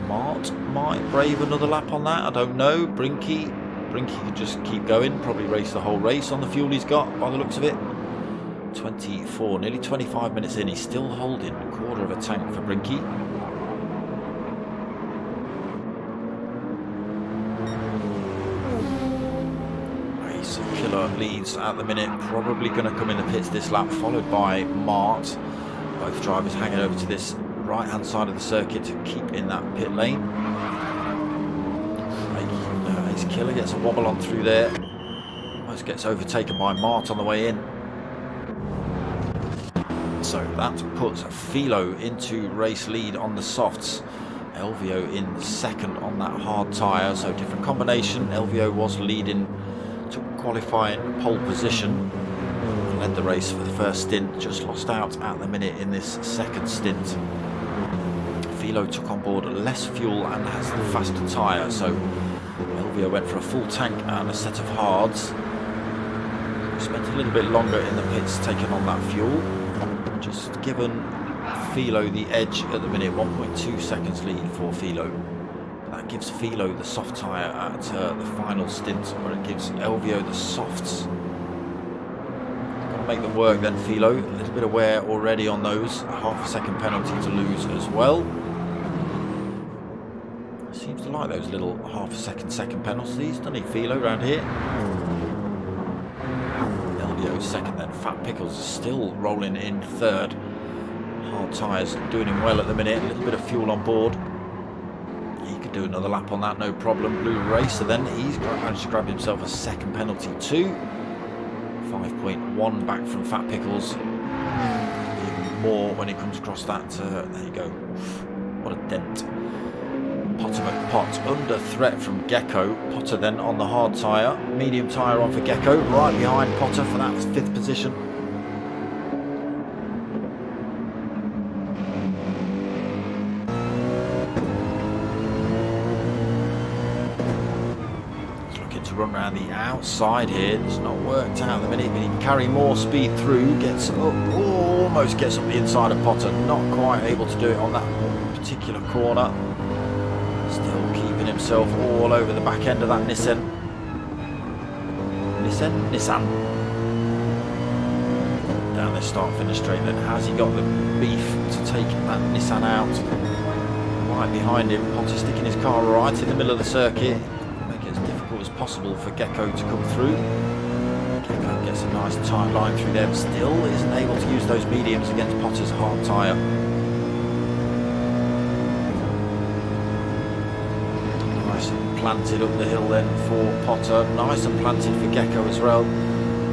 Mart might brave another lap on that, I don't know. Brinky could just keep going, probably race the whole race on the fuel he's got by the looks of it. 24, nearly 25 minutes in, he's still holding a quarter of a tank for Brinky. Ace Killer leads at the minute, probably going to come in the pits this lap, followed by Mart. Both drivers hanging over to this right hand side of the circuit to keep in that pit lane. Ace Killer gets a wobble on through there. Almost gets overtaken by Mart on the way in. So that puts Philo into race lead on the softs. LVO in 2nd on that hard tyre. So different combination. LVO was leading, took qualifying pole position. Led the race for the first stint. Just lost out at the minute in this 2nd stint. Philo took on board less fuel and has the faster tyre. So LVO went for a full tank and a set of hards. Spent a little bit longer in the pits taking on that fuel. Just given Philo the edge at the minute, 1.2 seconds lead for Philo. That gives Philo the soft tyre at the final stint, where it gives LVO the softs. Got to make them work then, Philo. A little bit of wear already on those. Half a second penalty to lose as well. Seems to like those little half a second penalties, doesn't he, Philo, around here? LVO 2nd then. Fat Pickles is still rolling in 3rd. Hard tyres doing him well at the minute. A little bit of fuel on board. He could do another lap on that, no problem. Blue Racer then. He's managed to grab himself a 2nd penalty too. 5.1 back from Fat Pickles. Even more when he comes across that. There you go. What a dent. Potter McPot under threat from Gecko. Potter then on the hard tyre. Medium tyre on for Gecko. Right behind Potter for that 5th position. He's looking to run around the outside here. It's not worked out at the minute, but he can carry more speed through. Gets up, almost gets up the inside of Potter. Not quite able to do it on that particular corner. Still keeping himself all over the back end of that Nissan. Down nice start finish straight then. Has he got the beef to take that Nissan out? Right behind him, Potter sticking his car right in the middle of the circuit. Make it as difficult as possible for Gecko to come through. Gecko gets a nice tight line through there, but still isn't able to use those mediums against Potter's hard tyre. Nice and planted up the hill then for Potter. Nice and planted for Gecko as well.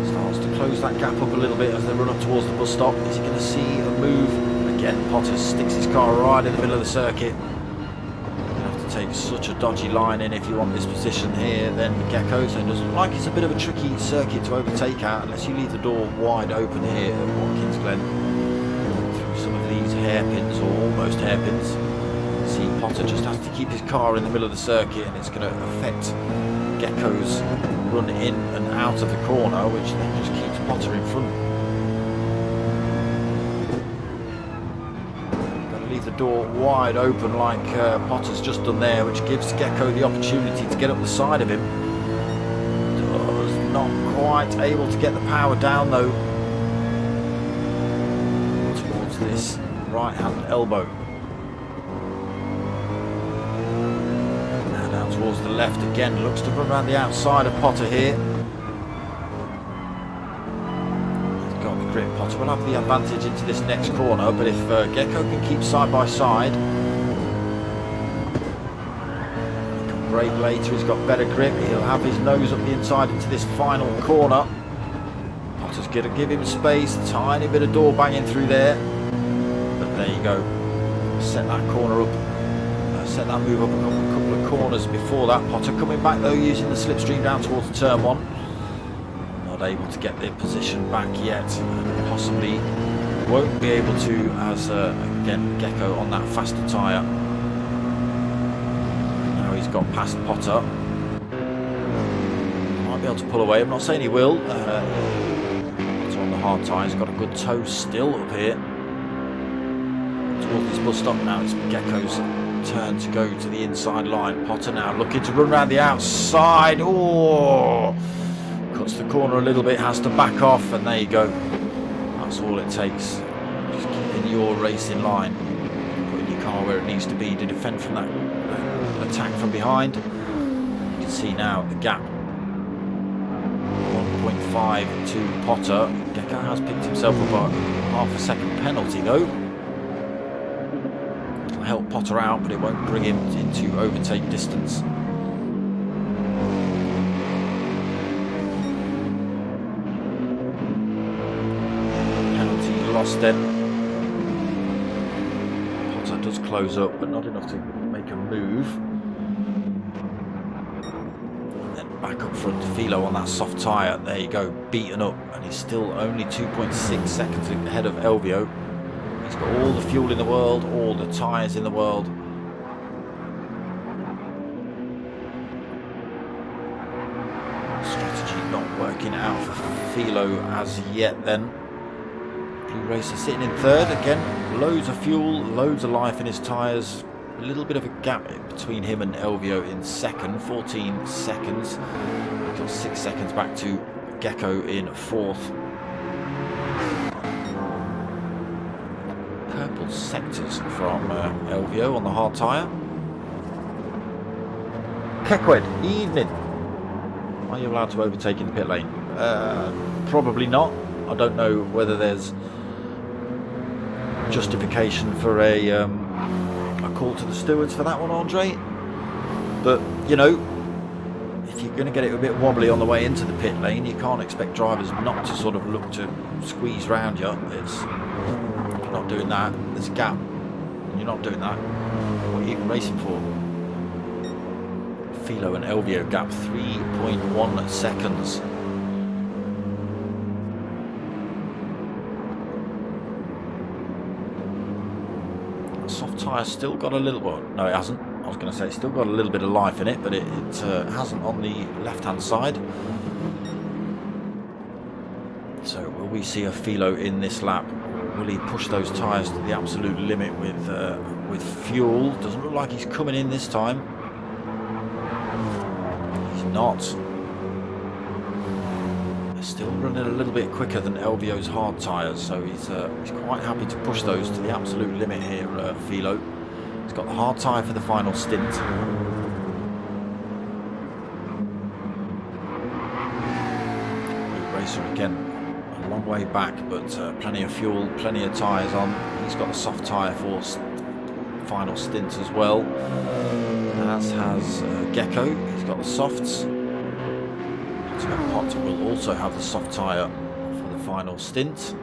Starts to close that gap up a little bit as they run up towards the bus stop. Is he going to see a move? Again, Potter sticks his car right in the middle of the circuit. You have to take such a dodgy line in if you want this position here. Then Gecko, so it doesn't look like it's a bit of a tricky circuit to overtake at unless you leave the door wide open here at Watkins Glen. Through some of these hairpins or almost hairpins. See, Potter just has to keep his car in the middle of the circuit, and it's going to affect Gecko's run in and out of the corner, which then just keeps Potter in front. Got to leave the door wide open like Potter's just done there, which gives Gecko the opportunity to get up the side of him. Does not quite able to get the power down though towards this right hand elbow. Towards the left again, looks to run around the outside of Potter here. He's got the grip. Potter will have the advantage into this next corner, but if Gecko can keep side by side, he can brake later. He's got better grip. He'll have his nose up the inside into this final corner. Potter's going to give him space. A tiny bit of door banging through there, but there you go. Set that corner up. Set that move up a couple of corners before that. Potter coming back though, using the slipstream down towards the turn one. Not able to get the position back yet, and possibly won't be able to as again Gecko on that faster tyre. Now he's got past Potter. Might be able to pull away. I'm not saying he will. Potter on the hard tyre. He's got a good toe still up here towards this bus stop now. It's Gecko's turn to go to the inside line. Potter now looking to run around the outside. Oh, cuts the corner a little bit, has to back off, and there you go. That's all it takes. Just keeping your race in line, putting your car where it needs to be to defend from that attack from behind. You can see now the gap 1.5 to Potter. Gecko has picked himself up a half a second penalty though. Help Potter out, but it won't bring him into overtake distance. Penalty lost then. Potter does close up, but not enough to make a move. And then back up front to Philo on that soft tyre. There you go, beaten up, and he's still only 2.6 seconds ahead of Elvio. He's got all the fuel in the world, all the tyres in the world. Strategy not working out for Philo as yet then. Blue Racer sitting in third. Again, loads of fuel, loads of life in his tyres. A little bit of a gap between him and Elvio in second, 14 seconds. We've got 6 seconds back to Gecko in fourth. Purple sectors from Elvio on the hard tyre. Kekwed, evening. Are you allowed to overtake in the pit lane? Probably not. I don't know whether there's justification for a call to the stewards for that one, Andre. But, you know, if you're going to get it a bit wobbly on the way into the pit lane, you can't expect drivers not to sort of look to squeeze round you. It's not doing that. There's a gap. You're not doing that. What are you even racing for? Philo and Elvio gap 3.1 seconds. Soft tyre still got a little, well, no it hasn't. I was going to say it's still got a little bit of life in it, but it hasn't on the left hand side. So will we see a Philo in this lap? Will he push those tyres to the absolute limit with fuel? Doesn't look like he's coming in this time. He's not. Still running a little bit quicker than LVO's hard tyres, so he's quite happy to push those to the absolute limit here, Philo. He's got the hard tyre for the final stint. Blue Racer again, a long way back, but plenty of fuel, plenty of tyres on. He's got the soft tyre for final stint as well, as has Gecko. He's got the softs. Potter will also have the soft tyre for the final stint.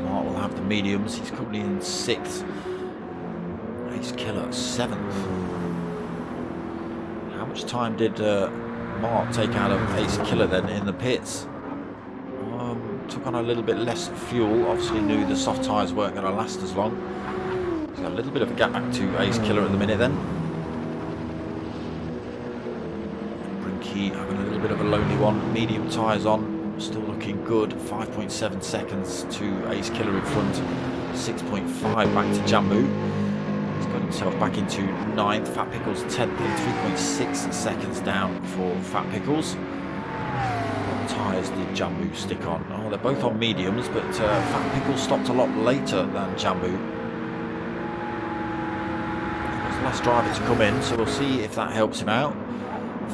Mark will have the mediums. He's currently in 6th. Ace Killer 7th. How much time did Mark take out of Ace Killer then in the pits? Took on a little bit less fuel. Obviously knew the soft tyres weren't going to last as long. He's got a little bit of a gap back to Ace Killer at the minute then. Having a little bit of a lonely one. Medium tyres on, still looking good. 5.7 seconds to Ace Killer in front. 6.5 back to Jambu. He's got himself back into 9th. Fat Pickles 10th and 3.6 seconds down for Fat Pickles. What tyres did Jambu stick on? Oh, they're both on mediums, but Fat Pickles stopped a lot later than Jambu. He was the last driver to come in, so we'll see if that helps him out.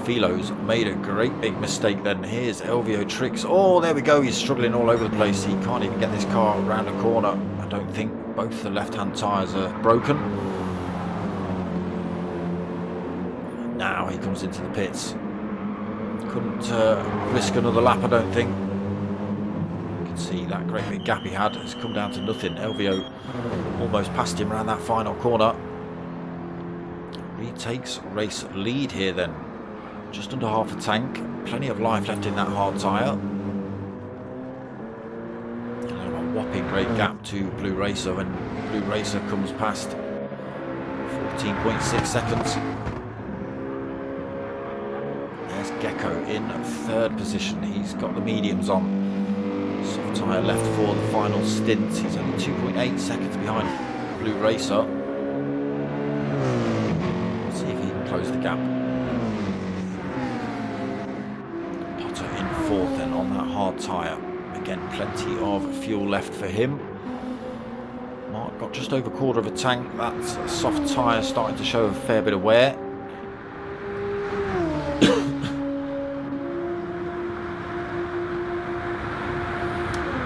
Philo's made a great big mistake then. Here's LVO Tricks. Oh, there we go. He's struggling all over the place. He can't even get this car around a corner. I don't think both the left-hand tyres are broken. Now he comes into the pits. Couldn't risk another lap, I don't think. You can see that great big gap he had has come down to nothing. LVO almost passed him around that final corner. Retakes race lead here then. Just under half a tank, plenty of life left in that hard tyre. A whopping great gap to Blue Racer when Blue Racer comes past. 14.6 seconds. There's Gecko in 3rd position. He's got the mediums on. Soft tyre left for the final stint. He's only 2.8 seconds behind Blue Racer. Let's see if he can close the gap. 4th then on that hard tyre. Again, plenty of fuel left for him. Mark got just over a quarter of a tank. That soft tyre starting to show a fair bit of wear.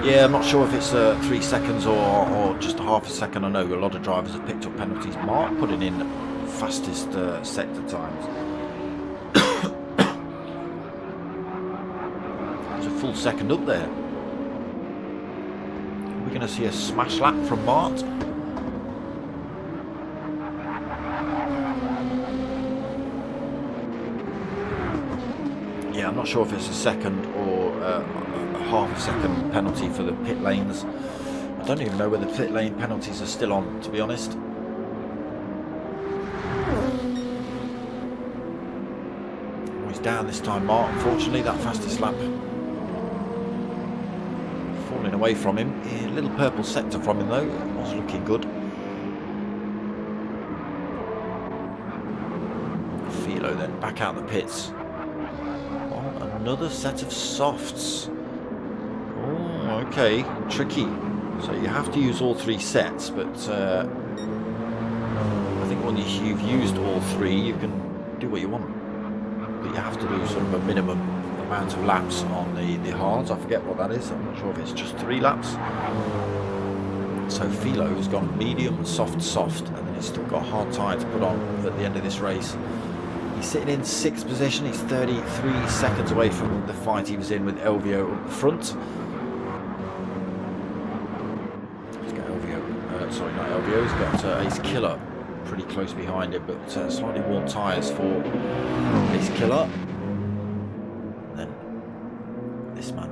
Yeah, I'm not sure if it's 3 seconds or just a half a second. I know a lot of drivers have picked up penalties. Mark putting in fastest sector times. Full second up there. We're going to see a smash lap from Mart. Yeah, I'm not sure if it's a second or a half a second penalty for the pit lanes. I don't even know whether the pit lane penalties are still on, to be honest. Oh, he's down this time, Mart. Unfortunately, that fastest lap away from him. A little purple sector from him though. It was looking good. Philo then back out the pits. Oh, another set of softs. Oh, okay. Tricky. So you have to use all 3 sets, but I think when you've used all 3 you can do what you want. But you have to do sort of a minimum amount of laps on the hards. I forget what that is. I'm not sure if it's just 3 laps. So Philo's gone medium, soft, and then he's still got a hard tyre to put on at the end of this race. He's sitting in 6th position. He's 33 seconds away from the fight he was in with LVO up front. He's got LVO, sorry, not LVO. He's got Ace Killer pretty close behind him, but slightly worn tyres for Ace Killer.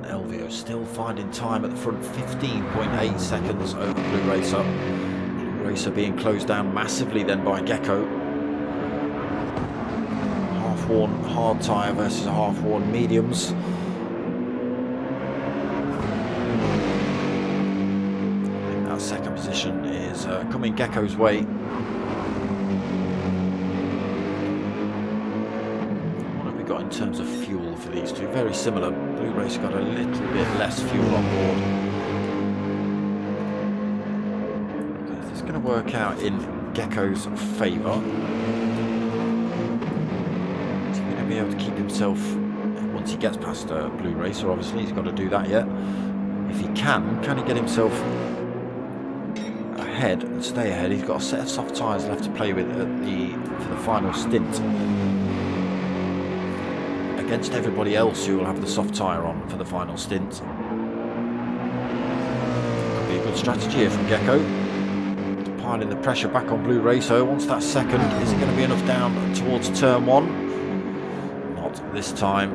LVO still finding time at the front, 15.8 seconds over Blue Racer. Blue Racer being closed down massively then by Gecko. Half-worn hard tyre versus half-worn mediums. I think that second position is coming Gecko's way. What have we got in terms of fuel for these two? Very similar. Blue Racer got a little bit less fuel on board. Is this going to work out in Gecko's favour? Is he going to be able to keep himself, once he gets past Blue Racer, obviously he's got to do that yet. If he can he get himself ahead and stay ahead? He's got a set of soft tyres left to play with for the final stint, against everybody else who will have the soft tyre on for the final stint. Could be a good strategy here from Gecko. Piling the pressure back on Blue Racer. Once that second, is it going to be enough down towards turn 1? Not this time.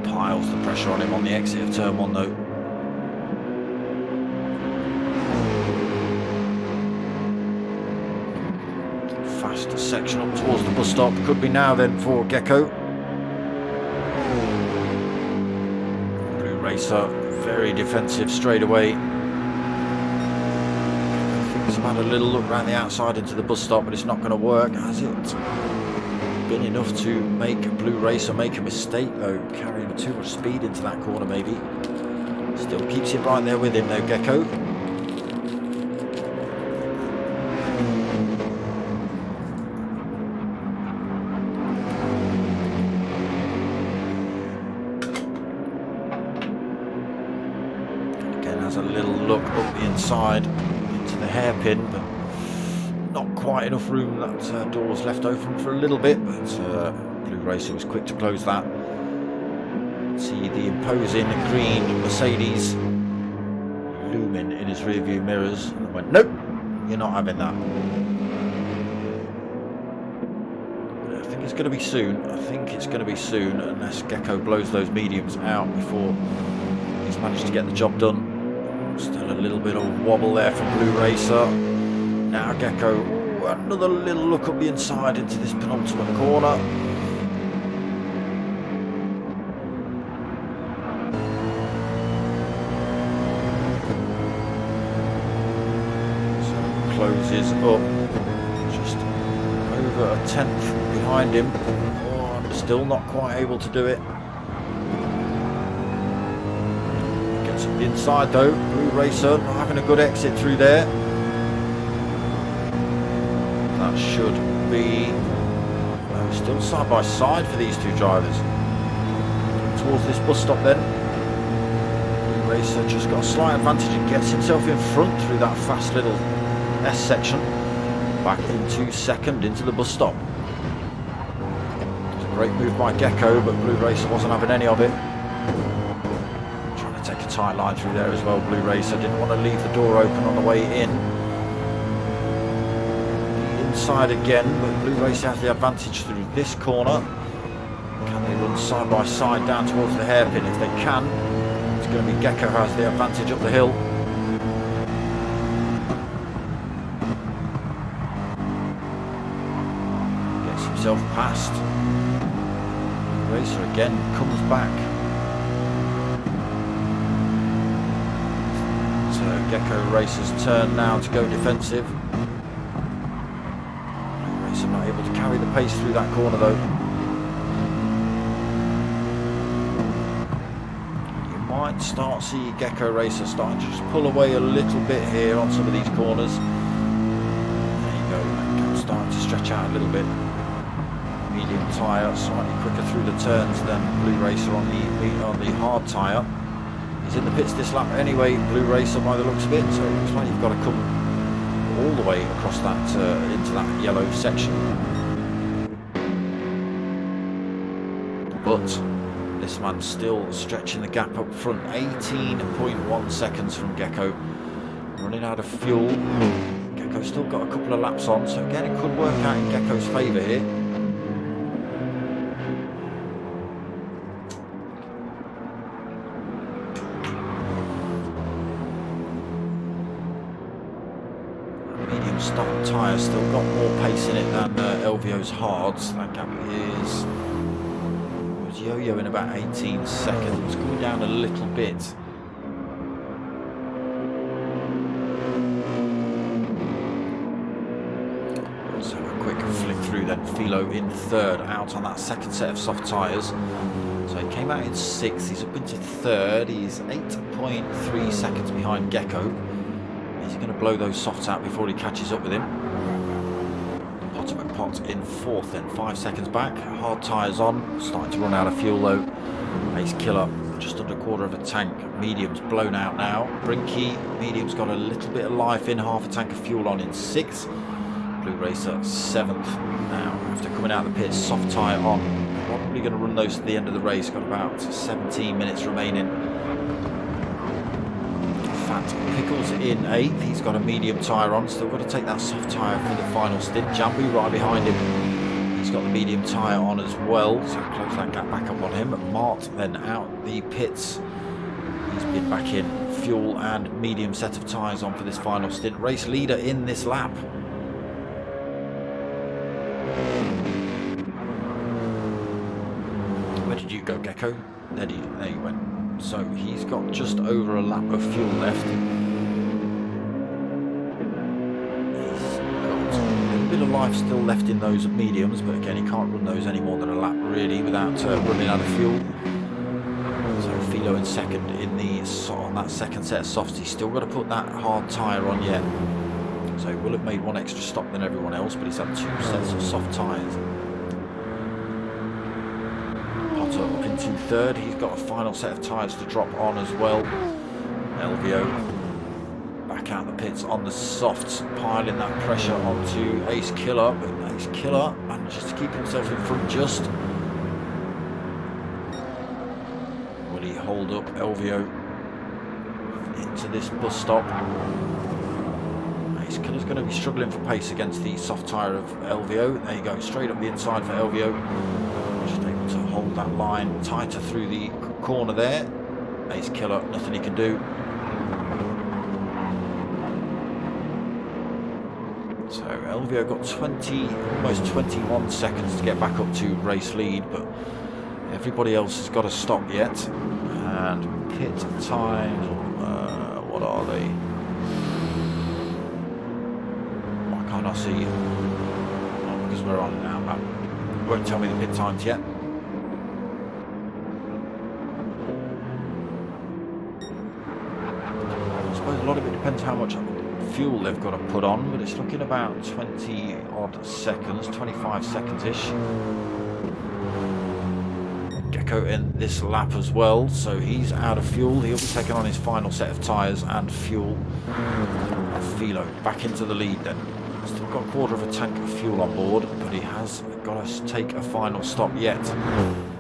Piles the pressure on him on the exit of turn 1 though. Fast section up towards the bus stop. Could be now then for Gecko. Blue Racer very defensive straight away. He's had a little look around the outside into the bus stop, but it's not going to work. Has it been enough to make Blue Racer make a mistake though? Carrying too much speed into that corner maybe. Still keeps it right there with him though, Gecko. Has a little look up the inside into the hairpin, but not quite enough room. That door's left open for a little bit, but Blue Racer was quick to close that. See the imposing green Mercedes looming in his rear view mirrors, and went, nope, you're not having that. I think it's going to be soon. I think it's going to be soon, unless Gecko blows those mediums out before he's managed to get the job done. Still a little bit of wobble there from Blue Racer. Now Gecko, ooh, another little look up the inside into this penultimate corner. So closes up, just over a tenth behind him. Oh, I'm still not quite able to do it. The inside though, Blue Racer not having a good exit through there. That should be still side by side for these two drivers. Towards this bus stop then. Blue Racer just got a slight advantage and gets himself in front through that fast little S section. Back into second into the bus stop. It's a great move by Gecko, but Blue Racer wasn't having any of it. Take a tight line through there as well. Blue Racer didn't want to leave the door open on the way in. The inside again, but Blue Racer has the advantage through this corner. Can they run side by side down towards the hairpin? If they can, it's going to be Gecko who has the advantage up the hill. Gets himself past. Blue Racer again comes back. Gecko Racer's turn now to go defensive. Racer not able to carry the pace through that corner though. You might start seeing Gecko Racer starting to just pull away a little bit here on some of these corners. There you go, that starting to stretch out a little bit. Medium tyre, slightly quicker through the turns than Blue Racer on the hard tyre. He's in the pits this lap anyway, Blue Racer, by the looks of it, so it looks like you've got to come all the way across that into that yellow section. But this man's still stretching the gap up front, 18.1 seconds from Gecko. Running out of fuel. Gecko's still got a couple of laps on, so again it could work out in Gecko's favour here. Stock tyre still got more pace in it than LVO's hards. That gap is was yo-yoing about 18 seconds, going down a little bit. Let's have a quick flick through then then Philo in third, out on that second set of soft tyres. So he came out in 6th, he's up into 3rd, he's 8.3 seconds behind Gecko. He's going to blow those softs out before he catches up with him. Potter McPot in 4th then, 5 seconds back. Hard tyres on, starting to run out of fuel though. Ace Killer just under a quarter of a tank. Medium's blown out now. Brinky, medium's got a little bit of life in, half a tank of fuel on in 6th. Blue Racer 7th. Now after coming out of the pits, soft tyre on. Probably going to run those to the end of the race. Got about 17 minutes remaining. Fat Pickles in 8th. He's got a medium tyre on. Still got to take that soft tyre for the final stint. Jambu right behind him. He's got the medium tyre on as well. So close that gap back up on him. Mart then out the pits. He's been back in. Fuel and medium set of tyres on for this final stint. Race leader in this lap. Where did you go, Gecko? There you went. So he's got just over a lap of fuel left. He's got a little bit of life still left in those mediums, but again, he can't run those any more than a lap really without running out of fuel. So Philo in 2nd in on that second set of softs. He's still got to put that hard tyre on yet. So he will have made one extra stop than everyone else, but he's had 2 sets of soft tyres. Potter up into 3rd. He's got a final set of tyres to drop on as well. LVO back out the pits on the softs, piling that pressure onto Ace Killer, but Ace Killer manages to keep himself in front just. Will he hold up LVO into this bus stop? Ace Killer's going to be struggling for pace against the soft tyre of LVO. There you go, straight up the inside for LVO. Just able to hold that line tighter through the corner there. Ace Killer, nothing he can do. So LVO got 20, almost 21 seconds to get back up to race lead, but everybody else has got to stop yet. And pit times, what are they? Why can't I see? Oh, because we're on now, map. Won't tell me the pit times yet. I suppose a lot of it depends how much fuel they've got to put on, but it's looking about 20 odd seconds, 25 seconds ish. Gecko in this lap as well, so he's out of fuel. He'll be taking on his final set of tyres and fuel. Philo back into the lead then. Still got a quarter of a tank of fuel on board, but he has got to take a final stop yet.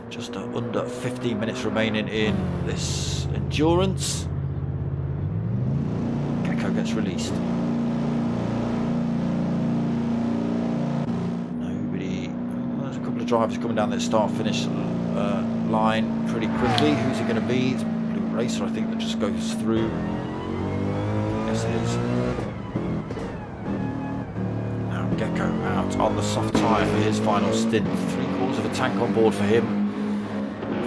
Just under 15 minutes remaining in this endurance. Gecko gets released. Nobody. There's a couple of drivers coming down this start-finish line pretty quickly. Who's it going to be? It's Blue Racer, I think, that just goes through. Yes, it is. Gecko out on the soft tyre for his final stint. 3/4 of a tank on board for him.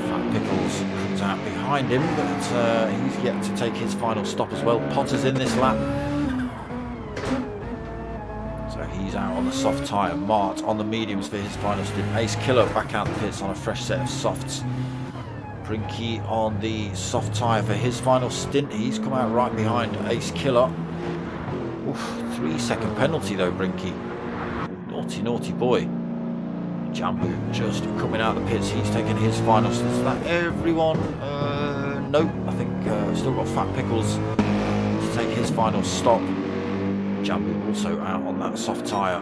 Fat Pickles comes out behind him, but he's yet to take his final stop as well. Potter's in this lap. So he's out on the soft tyre. Mart on the mediums for his final stint. Ace Killer back out the pits on a fresh set of softs. Brinky on the soft tyre for his final stint. He's come out right behind Ace Killer. Oof, 3-second penalty though, Brinky. Naughty boy. Jambu just coming out of the pits. He's taking his final stint. Is that everyone? Nope. I think still got Fat Pickles to take his final stop. Jambu also out on that soft tyre.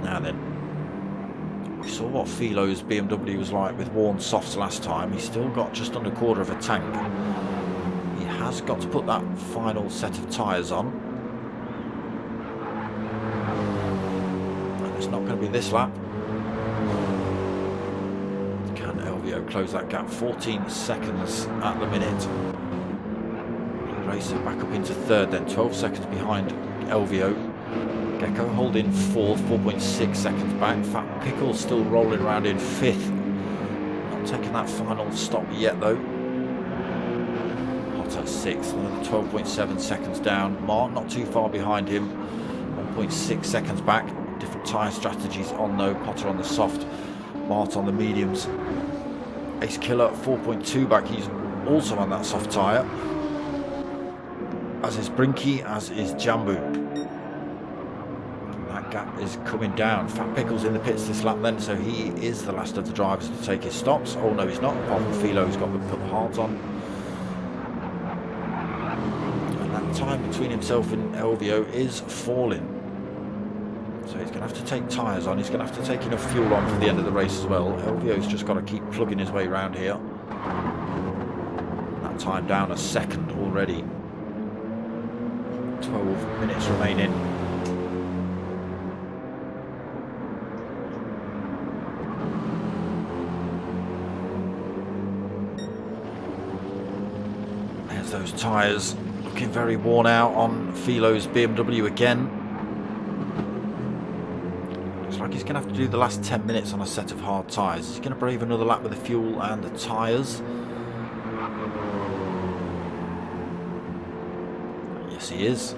Now then, we saw what Philo's BMW was like with worn softs last time. He's still got just under a quarter of a tank. He has got to put that final set of tyres on. It's not going to be this lap. Can LVO close that gap? 14 seconds at the minute. Blue Racer back up into 3rd then, 12 seconds behind LVO. Gecko holding 4th, 4.6 seconds back. Fat Pickle still rolling around in 5th. Not taking that final stop yet though. Potter 6th, another 12.7 seconds down. Mark not too far behind him, 1.6 seconds back. Different tyre strategies on though. Potter on the soft, Mart on the mediums. Ace Killer 4.2 back, he's also on that soft tyre. As is Brinky, as is Jambu. That gap is coming down. Fat Pickle's in the pits this lap then, so he is the last of the drivers to take his stops. Oh no, he's not. Apart from Philo's got the put hards on. And that time between himself and Elvio is falling. So he's going to have to take tyres on. He's going to have to take enough fuel on for the end of the race as well. Elvio's just got to keep plugging his way around here. That time down a second already. 12 minutes remaining. There's those tyres looking very worn out on Philo's BMW again. Looks like he's going to have to do the last 10 minutes on a set of hard tyres. He's going to brave another lap with the fuel and the tyres. Yes, he is.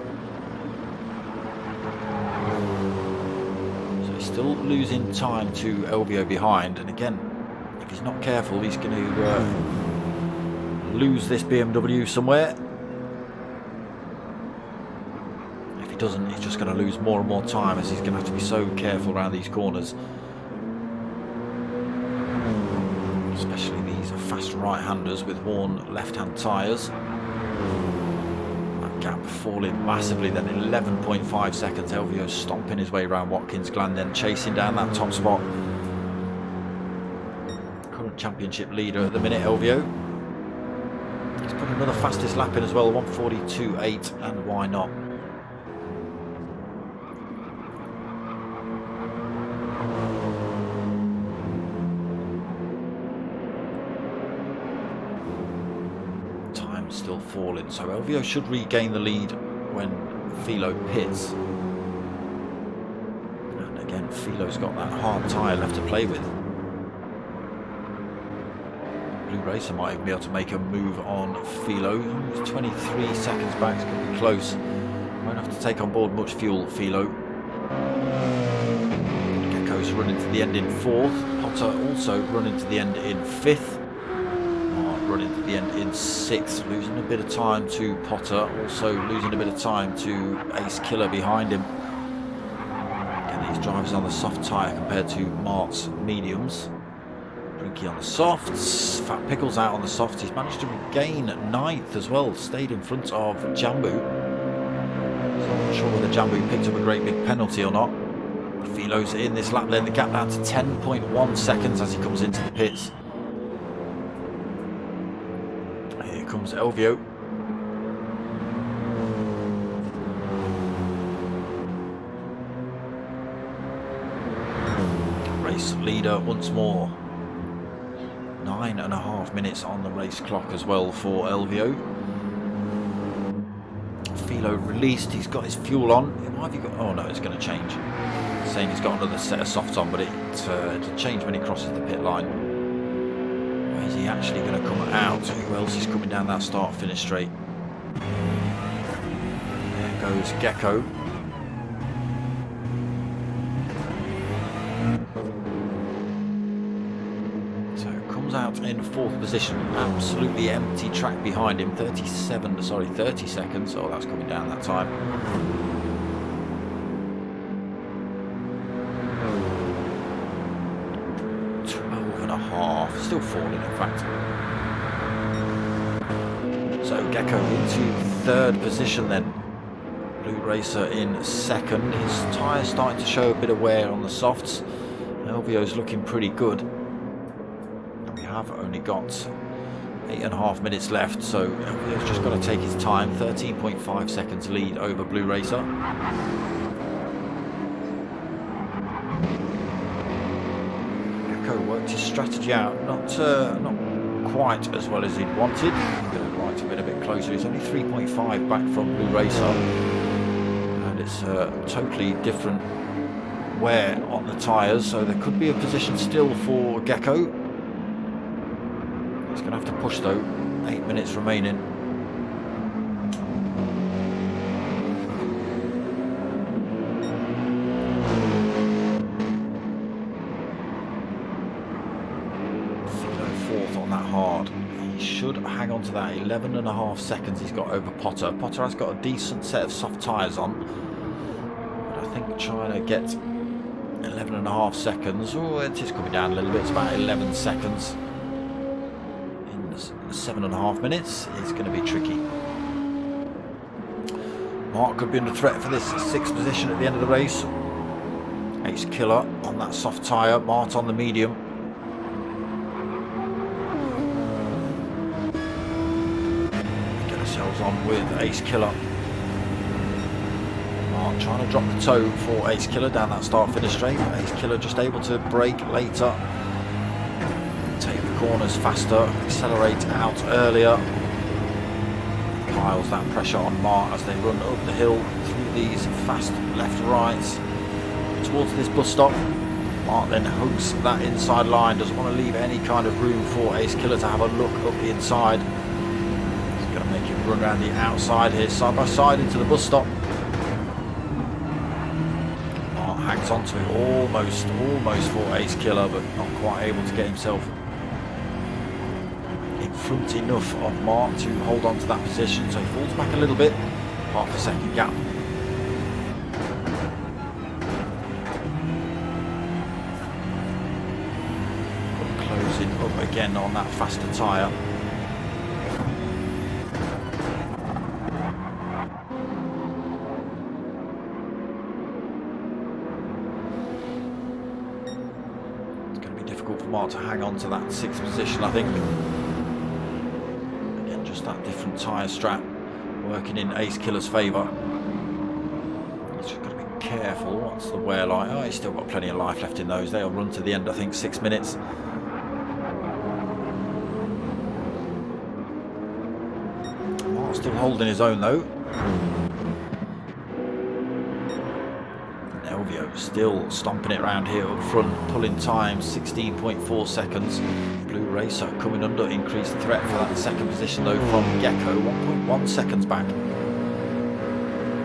So he's still losing time to Elvio behind, and again, if he's not careful, he's going to lose this BMW somewhere. If he doesn't, he's just going to lose more and more time, as he's going to have to be so careful around these corners, especially these fast right-handers with worn left-hand tyres. Gap falling massively then, 11.5 seconds. Elvio stomping his way around Watkins Glen, then chasing down that top spot. Current championship leader at the minute, Elvio. He's put another fastest lap in as well, 1:42.8, and why not? Still falling, so Elvio should regain the lead when Philo pits. And again, Philo's got that hard tyre left to play with. Blue Racer might even be able to make a move on Philo. He's 23 seconds back, it's going to be close. Won't have to take on board much fuel, Philo. Gecko's running to the end in 4th. Potter also running to the end in 5th. Running to the end in 6th, losing a bit of time to Potter, also losing a bit of time to Ace Killer behind him. Again, these drivers on the soft tyre compared to Mart's mediums. Brinky on the softs, Fat Pickle's out on the softs. He's managed to regain 9th as well, stayed in front of Jambu. So I'm not sure whether Jambu picked up a great big penalty or not. Philo's in this lap then, the gap down to 10.1 seconds as he comes into the pits. Comes Elvio. Race leader once more. 9.5 minutes on the race clock as well for Elvio. Philo released, he's got his fuel on. What have you got? Oh no, it's going to change. It's saying he's got another set of softs on, but it'll change when he crosses the pit line. Is he actually going to come out? Who else is coming down that start-finish straight? There goes Gecko. So comes out in 4th position. Absolutely empty track behind him. 30 seconds. Oh, that's coming down that time. Still falling, in fact. So Gecko into 3rd position then. Blue Racer in 2nd. His tyre's starting to show a bit of wear on the softs. Elvio's looking pretty good. We have only got 8.5 minutes left, so Elvio's just got to take his time. 13.5 seconds lead over Blue Racer. Worked his strategy out, not quite as well as he'd wanted. I'm going to right to a bit closer. He's only 3.5 back from Blue Racer, and it's a totally different wear on the tyres, so there could be a position still for Gecko. He's going to have to push though. 8 minutes remaining. on to that. 11.5 seconds he's got over Potter. Potter has got a decent set of soft tyres on, but I think trying to get 11.5 seconds. Oh, it is coming down a little bit. It's about 11 seconds in 7.5 minutes. It's going to be tricky. Mark could be under threat for this 6th position at the end of the race. Ace Killer on that soft tyre, Mart on the medium. Get ourselves on with Ace Killer. Mark trying to drop the toe for Ace Killer down that start-finish straight. Ace Killer just able to brake later, take the corners faster, accelerate out earlier. Piles that pressure on Mart as they run up the hill through these fast left-rights towards this bus stop. Mart then hugs that inside line, doesn't want to leave any kind of room for Ace Killer to have a look up the inside. He's going to make him run around the outside here, side by side into the bus stop. Mart hangs on to it almost for Ace Killer, but not quite able to get himself in front enough of Mart to hold on to that position, so he falls back a little bit, half a second gap. Closing up again on that faster tyre. It's going to be difficult for Mart to hang on to that 6th position, I think. Again, just that different tyre strap working in Ace Killer's favour. He's just got to be careful. What's the wear like? Oh, he's still got plenty of life left in those. They'll run to the end, I think, 6 minutes. Mart's still holding his own though. Elvio still stomping it around here up front, pulling time 16.4 seconds. Blue Racer coming under increased threat for that 2nd position though from Gecko, 1.1 seconds back.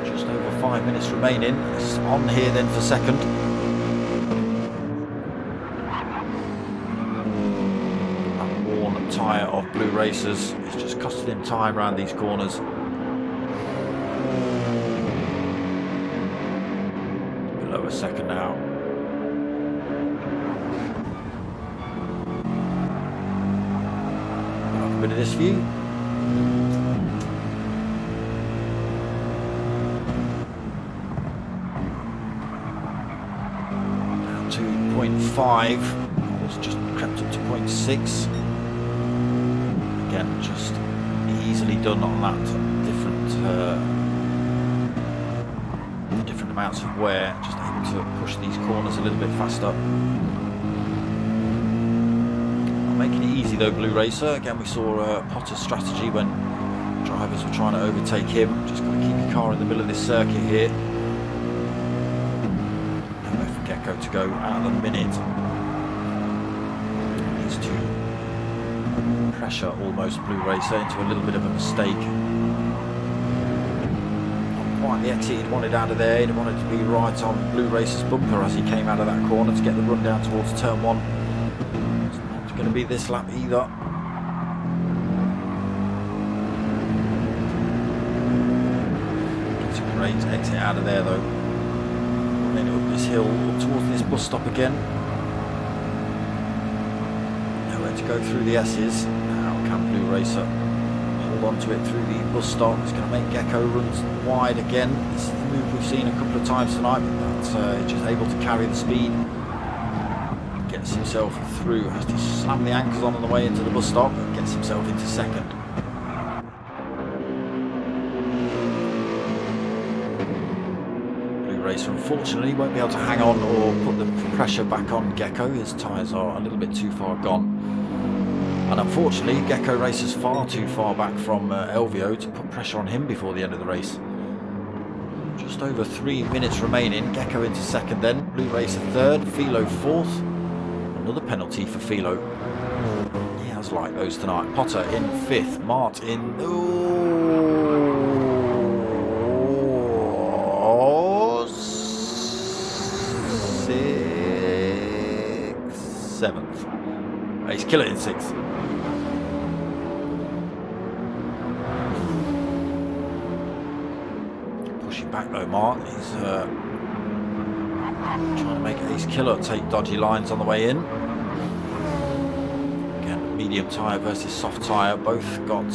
Just over 5 minutes remaining. It's on here then for 2nd. That worn tyre of Blue Racers is just costing him time around these corners. Below a second now. A bit of this view. Down to 0.5. It's just crept up to 0.6. Again, just easily done on that different amounts of wear. Just able to push these corners a little bit faster. Making it easy though, Blue Racer. Again, we saw Potter's strategy when drivers were trying to overtake him. Just got to keep your car in the middle of this circuit here. Nowhere for Gecko to go at the minute. Needs to pressure almost Blue Racer into a little bit of a mistake. Not quite the exit he'd wanted out of there. He wanted to be right on Blue Racer's bumper as he came out of that corner to get the run down towards turn 1. Going to be this lap either. Gets a great exit out of there though. And then up this hill, up towards this bus stop again. Nowhere to go through the S's. Now can Blue Racer hold on to it through the bus stop. It's going to make Gecko run wide again. This is the move we've seen a couple of times tonight, but that's just able to carry the speed. Gets himself through, has to slam the anchors on the way into the bus stop, and gets himself into 2nd. Blue Racer unfortunately won't be able to hang on or put the pressure back on Gecko. His tyres are a little bit too far gone. And unfortunately, Gecko races far too far back from Elvio to put pressure on him before the end of the race. Just over 3 minutes remaining. Gecko into 2nd then. Blue Racer 3rd, Philo 4th. Another penalty for Philo. He has liked those tonight. Potter in 5th. Mart in 6th, 7th. Ace Killer in 6th. back though, Mark. He's trying to make Ace Killer take dodgy lines on the way in. Again, medium tyre versus soft tyre. Both got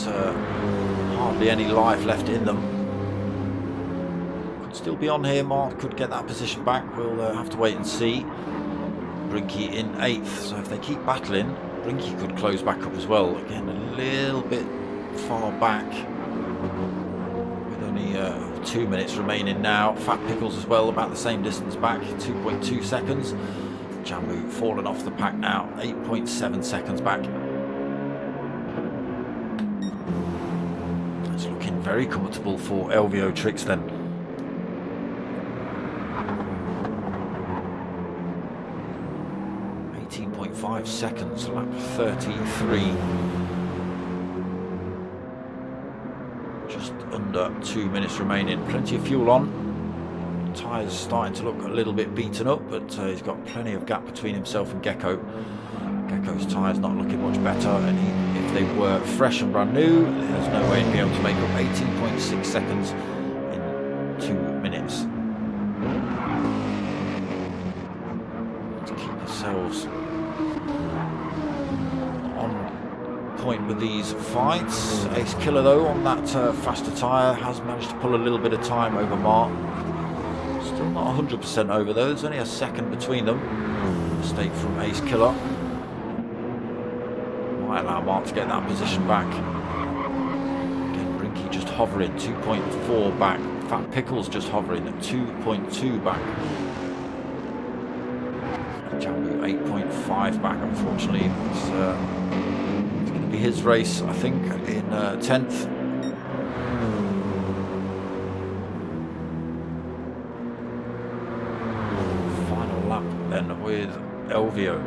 hardly any life left in them. Could still be on here. Mark could get that position back. We'll have to wait and see. Brinky in 8th. So if they keep battling, Brinky could close back up as well. Again, a little bit far back. With only 2 minutes remaining now. Fat Pickles as well, about the same distance back, 2.2 seconds. Jambu fallen off the pack now, 8.7 seconds back. It's looking very comfortable for Rd3 then. .5 seconds, lap 33. Just under 2 minutes remaining. Plenty of fuel on. Tyres starting to look a little bit beaten up, but he's got plenty of gap between himself and Gecko. Gecko's tyres not looking much better, and even if they were fresh and brand new, there's no way he'd be able to make up 18.6 seconds in 2 minutes. Let's keep ourselves on point with these fights. Ace Killer though on that faster tyre has managed to pull a little bit of time over Mark. Still not 100% over though, there's only a second between them. Mistake from Ace Killer. Might allow Mark to get that position back. Again, Brinky just hovering, 2.4 back. Fat Pickles just hovering at 2.2 back. Jambu 8.5 back, unfortunately. It's going to be his race, I think, in 10th. Final lap then with Elvio.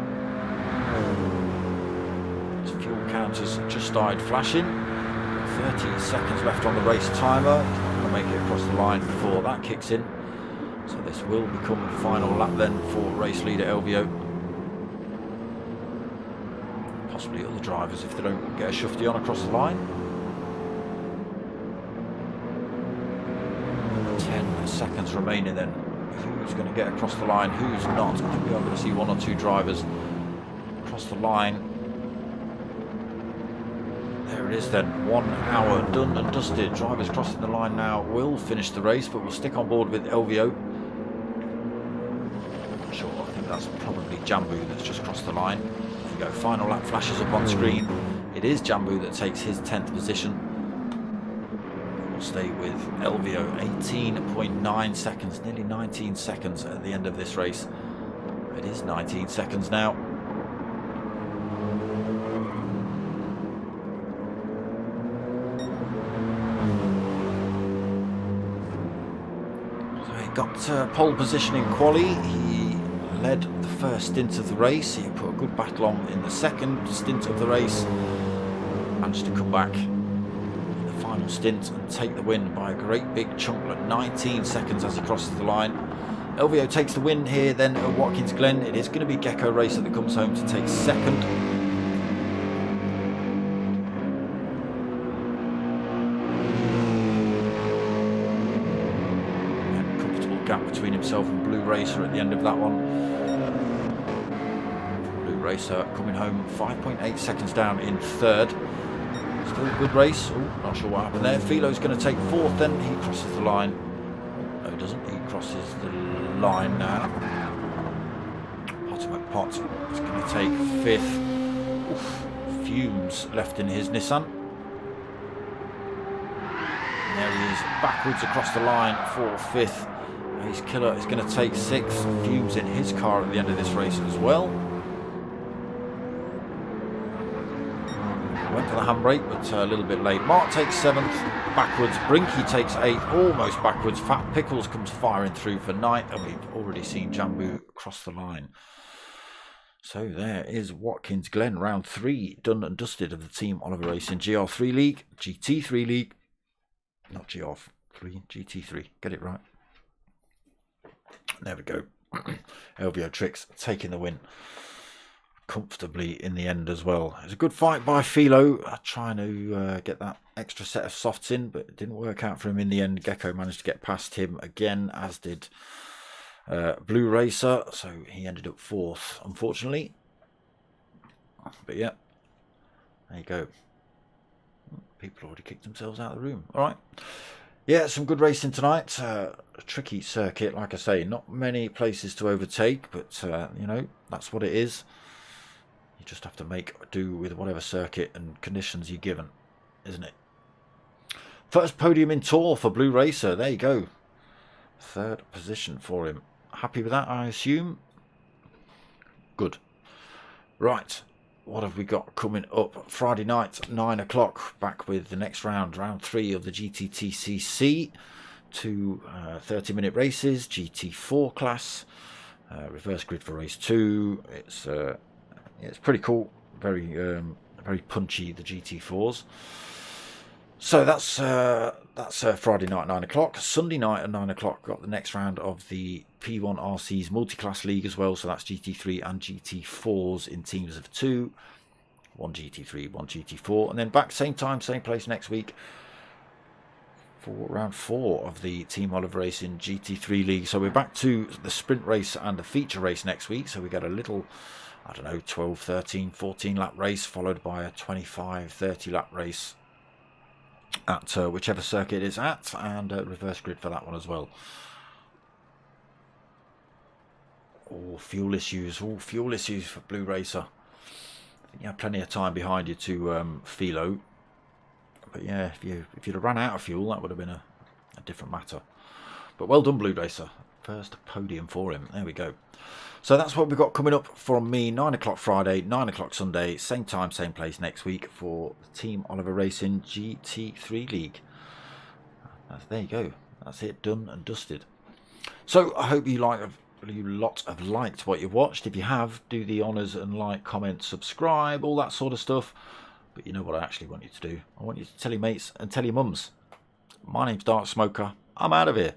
His fuel counters just started flashing. 30 seconds left on the race timer. He's not going to make it across the line before that kicks in. So this will become the final lap then for race leader Elvio. Possibly other drivers if they don't get a shufty on across the line. 10 seconds remaining then. Who's going to get across the line, who's not? I think we are going to see 1 or 2 drivers across the line. There it is then, 1 hour done and dusted. Drivers crossing the line now will finish the race, but we'll stick on board with Elvio. Not sure, I think that's probably Jambu that's just crossed the line. If we go, final lap flashes up on screen. It is Jambu that takes his 10th position. We'll stay with Elvio, 18.9 seconds, nearly 19 seconds at the end of this race. It is 19 seconds now. Got pole position in quali. He led the first stint of the race. He put a good battle on in the second stint of the race. Managed to come back in the final stint and take the win by a great big chunk, at 19 seconds as he crosses the line. Elvio takes the win here then at Watkins Glen. It is going to be Gecko Racer that comes home to take second. Gap between himself and Blue Racer at the end of that one. Blue Racer coming home 5.8 seconds down in 3rd. Still a good race. Oh, not sure what happened there. Philo's going to take 4th then. He crosses the line. No, he doesn't. He crosses the line now. Potter McPot is going to take 5th. Oof, fumes left in his Nissan. And there he is, backwards across the line for 5th. Ace Killer is going to take 6th. Fumes in his car at the end of this race as well. Went for the handbrake, but a little bit late. Mark takes 7th, backwards. Brinky takes 8th, almost backwards. Fat Pickles comes firing through for 9th, and we've already seen Jambu cross the line. So there is Watkins Glen, round 3, done and dusted of the Team Oliver Racing GR3 League, GT3 League. Not GR3, GT3. Get it right. There we go. Rd3 taking the win. comfortably in the end as well. It was a good fight by Philo, trying to get that extra set of softs in, but it didn't work out for him in the end. Gecko managed to get past him again, as did Blue Racer, so he ended up 4th, unfortunately. But yeah, there you go. People already kicked themselves out of the room. All right. Yeah, some good racing tonight. A tricky circuit, like I say, not many places to overtake, but you know, that's what it is. You just have to make do with whatever circuit and conditions you're given, isn't it? First podium in Tour for Blue Racer. There you go. 3rd position for him. Happy with that, I assume? Good. Right. What have we got coming up? Friday night, 9 o'clock. Back with the next round, round 3 of the GT3 2 30-minute races, GT4 class, reverse grid for race 2. It's pretty cool, very punchy, the GT4s. So that's Friday night, 9 o'clock. Sunday night at 9 o'clock, got the next round of the P1 RCs multi-class league as well. So that's GT3 and GT4s in teams of 2. 1 GT3, 1 GT4. And then back same time, same place next week for round 4 of the Team Oliver Racing GT3 league. So we're back to the sprint race and the feature race next week. So we got a little, I don't know, 12, 13, 14 lap race, followed by a 25, 30 lap race at whichever circuit it's at, and reverse grid for that one as well. Oh, fuel issues. Oh, fuel issues for Blue Racer. I think you have plenty of time behind you to Philo. But yeah, if you'd have run out of fuel, that would have been a different matter. But well done, Blue Racer. First podium for him. There we go. So that's what we've got coming up from me. 9 o'clock Friday, 9 o'clock Sunday. Same time, same place next week for the Team Oliver Racing GT3 League. There you go. That's it, done and dusted. So I hope you liked what you've watched. If you have, do the honours and like, comment, subscribe, all that sort of stuff. But you know what I actually want you to do? I want you to tell your mates and tell your mums. My name's Dark Smoker. I'm out of here.